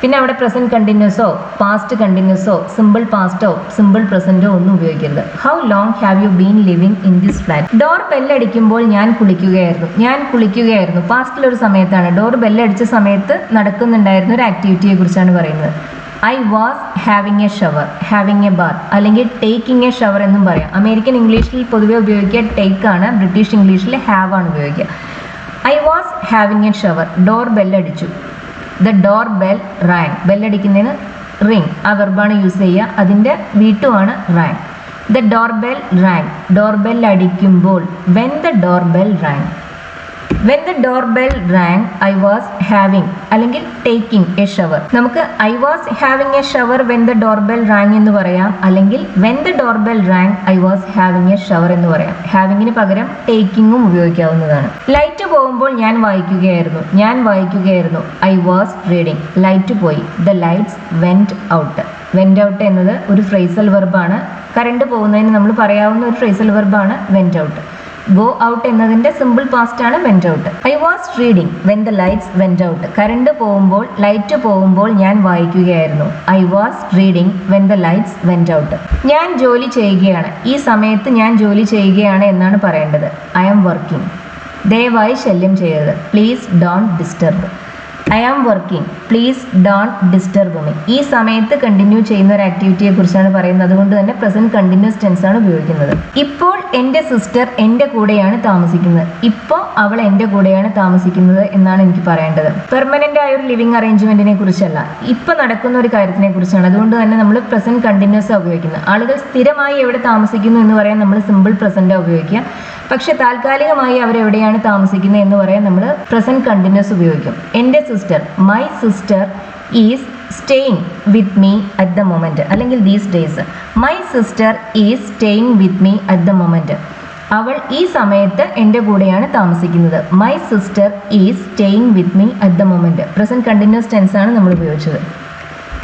പിന്നെ അവിടെ പ്രസന്റ് കണ്ടിന്യൂസോ പാസ്റ്റ് കണ്ടിന്യൂസോ സിമ്പിൾ പാസ്റ്റോ സിമ്പിൾ പ്രസന്റോ ഒന്നും ഉപയോഗിക്കരുത്. How long have you been living in this flat? Door ബെല്ലടിക്കുമ്പോൾ ഞാൻ കുളിക്കുകയായിരുന്നു. പാസ്റ്റിലൊരു സമയത്താണ്. ഡോർ ബെല്ലടിച്ച സമയത്ത് നടക്കുന്നുണ്ടായിരുന്ന ഒരു ആക്ടിവിറ്റിയെ കുറിച്ചാണ് പറയുന്നത്. I was having a shower, having a bath അല്ലെങ്കിൽ ടേക്കിംഗ് എ ഷവർ എന്നും പറയാം. അമേരിക്കൻ ഇംഗ്ലീഷിൽ പൊതുവെ ഉപയോഗിക്കുക ടേക്ക് ആണ്, ബ്രിട്ടീഷ് ഇംഗ്ലീഷിൽ ഹാവ് ആണ് ഉപയോഗിക്കുക. I was having a shower, door ബെല്ലടിച്ചു. ദ ഡോർ ബെൽ റാങ്, ബെല്ലടിക്കുന്നതിന് റിങ് ആ വെർബാണ് യൂസ് ചെയ്യുക, അതിൻ്റെ വീട്ടുമാണ് rang. The door bell rang, door bell അടിക്കുമ്പോൾ. When the door bell rang, when the door bell rang I was having അല്ലെങ്കിൽ taking a shower. നമുക്ക് I was having a shower when the door bell rang എന്ന് പറയാം, അല്ലെങ്കിൽ when the door bell rang I was having a shower എന്ന് പറയാം. ഹാവിങ്ങിന് പകരം ടേക്കിങ്ങും ഉപയോഗിക്കാവുന്നതാണ്. ലൈറ്റ് പോകുമ്പോൾ ഞാൻ വായിക്കുകയായിരുന്നു. ഐ വാസ് റീഡിങ്, ലൈറ്റ് പോയി. The lights went out. Went out എന്നത് ഒരു ഫ്രേസൽ വെർബാണ്. കറണ്ട് പോകുന്നതിന് നമ്മൾ പറയാവുന്ന ഒരു ഫ്രേസൽ വെർബാണ് വെന്റ് ഔട്ട്. ഗോ ഔട്ട് എന്നതിന്റെ സിമ്പിൾ പാസ്റ്റ് ആണ് went out. I was reading when the lights went out. Current പോകുമ്പോൾ ലൈറ്റ് പോകുമ്പോൾ ഞാൻ വായിക്കുകയായിരുന്നു. I was reading when the lights went out. ഞാൻ ജോലി ചെയ്യുകയാണ്, ഈ സമയത്ത് ഞാൻ ജോലി ചെയ്യുകയാണ് എന്നാണ് പറയേണ്ടത്. I am working. ദയവായി ശല്യം ചെയ്യരുത്. Please don't disturb. I am working, please don't disturb me. ഈ സമയത്ത് കണ്ടിന്യൂ ചെയ്യുന്ന ഒരു ആക്ടിവിറ്റിയെ കുറിച്ചാണ് പറയുന്നത്. അതുകൊണ്ട് തന്നെ പ്രസന്റ് കണ്ടിന്യൂസ് ടെൻസ് ആണ് ഉപയോഗിക്കുന്നത്. ഇപ്പോൾ എൻ്റെ സിസ്റ്റർ എൻ്റെ കൂടെയാണ് താമസിക്കുന്നത്. ഇപ്പോൾ അവൾ എൻ്റെ കൂടെയാണ് താമസിക്കുന്നത് എന്നാണ് എനിക്ക് പറയേണ്ടത്. പെർമനന്റ് ആയ ഒരു ലിവിംഗ് അറേഞ്ച്മെന്റിനെ കുറിച്ചല്ല, ഇപ്പൊ നടക്കുന്ന ഒരു കാര്യത്തിനെ കുറിച്ചാണ്. അതുകൊണ്ട് തന്നെ നമ്മൾ പ്രസന്റ് കണ്ടിന്യൂസ് ഉപയോഗിക്കുന്നത്. ആളുകൾ സ്ഥിരമായി എവിടെ താമസിക്കുന്നു എന്ന് പറയാൻ നമ്മൾ സിമ്പിൾ പ്രസന്റ് ഉപയോഗിക്കുക. പക്ഷെ താൽക്കാലികമായി അവരെവിടെയാണ് താമസിക്കുന്നത് എന്ന് പറയാൻ നമ്മൾ പ്രസന്റ് കണ്ടിന്യൂസ് ഉപയോഗിക്കും. എൻ്റെ sister, my sister is staying with me at the moment, അല്ലെങ്കിൽ these days my sister is staying with me at the moment. അവൾ ഈ സമയത്ത് എൻ്റെ കൂടെയാണ് താമസിക്കുന്നത്. My sister is staying with me at the moment. Present continuous tense ആണ് നമ്മൾ ഉപയോഗിച്ചത്.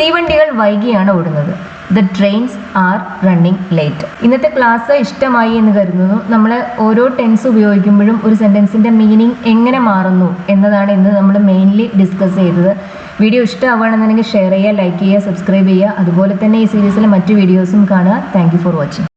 തീവണ്ടികൾ വൈകിയാണ് ഓടുന്നത്. The trains are running late. ഇന്നത്തെ ക്ലാസ് ഇഷ്ടമായി എന്ന് കരുതുന്നു. നമ്മൾ ഓരോ ടെൻസ് ഉപയോഗിക്കുമ്പോഴും ഒരു സെൻറ്റൻസിൻ്റെ മീനിങ് എങ്ങനെ മാറുന്നു എന്നതാണ് ഇന്ന് നമ്മൾ മെയിൻലി ഡിസ്കസ് ചെയ്തത്. വീഡിയോ ഇഷ്ടമാവുകയാണെന്നുണ്ടെങ്കിൽ ഷെയർ ചെയ്യുക, ലൈക്ക് ചെയ്യുക, സബ്സ്ക്രൈബ് ചെയ്യുക. അതുപോലെ തന്നെ ഈ സീരീസിലെ മറ്റ് വീഡിയോസും കാണുക. Thank you for watching.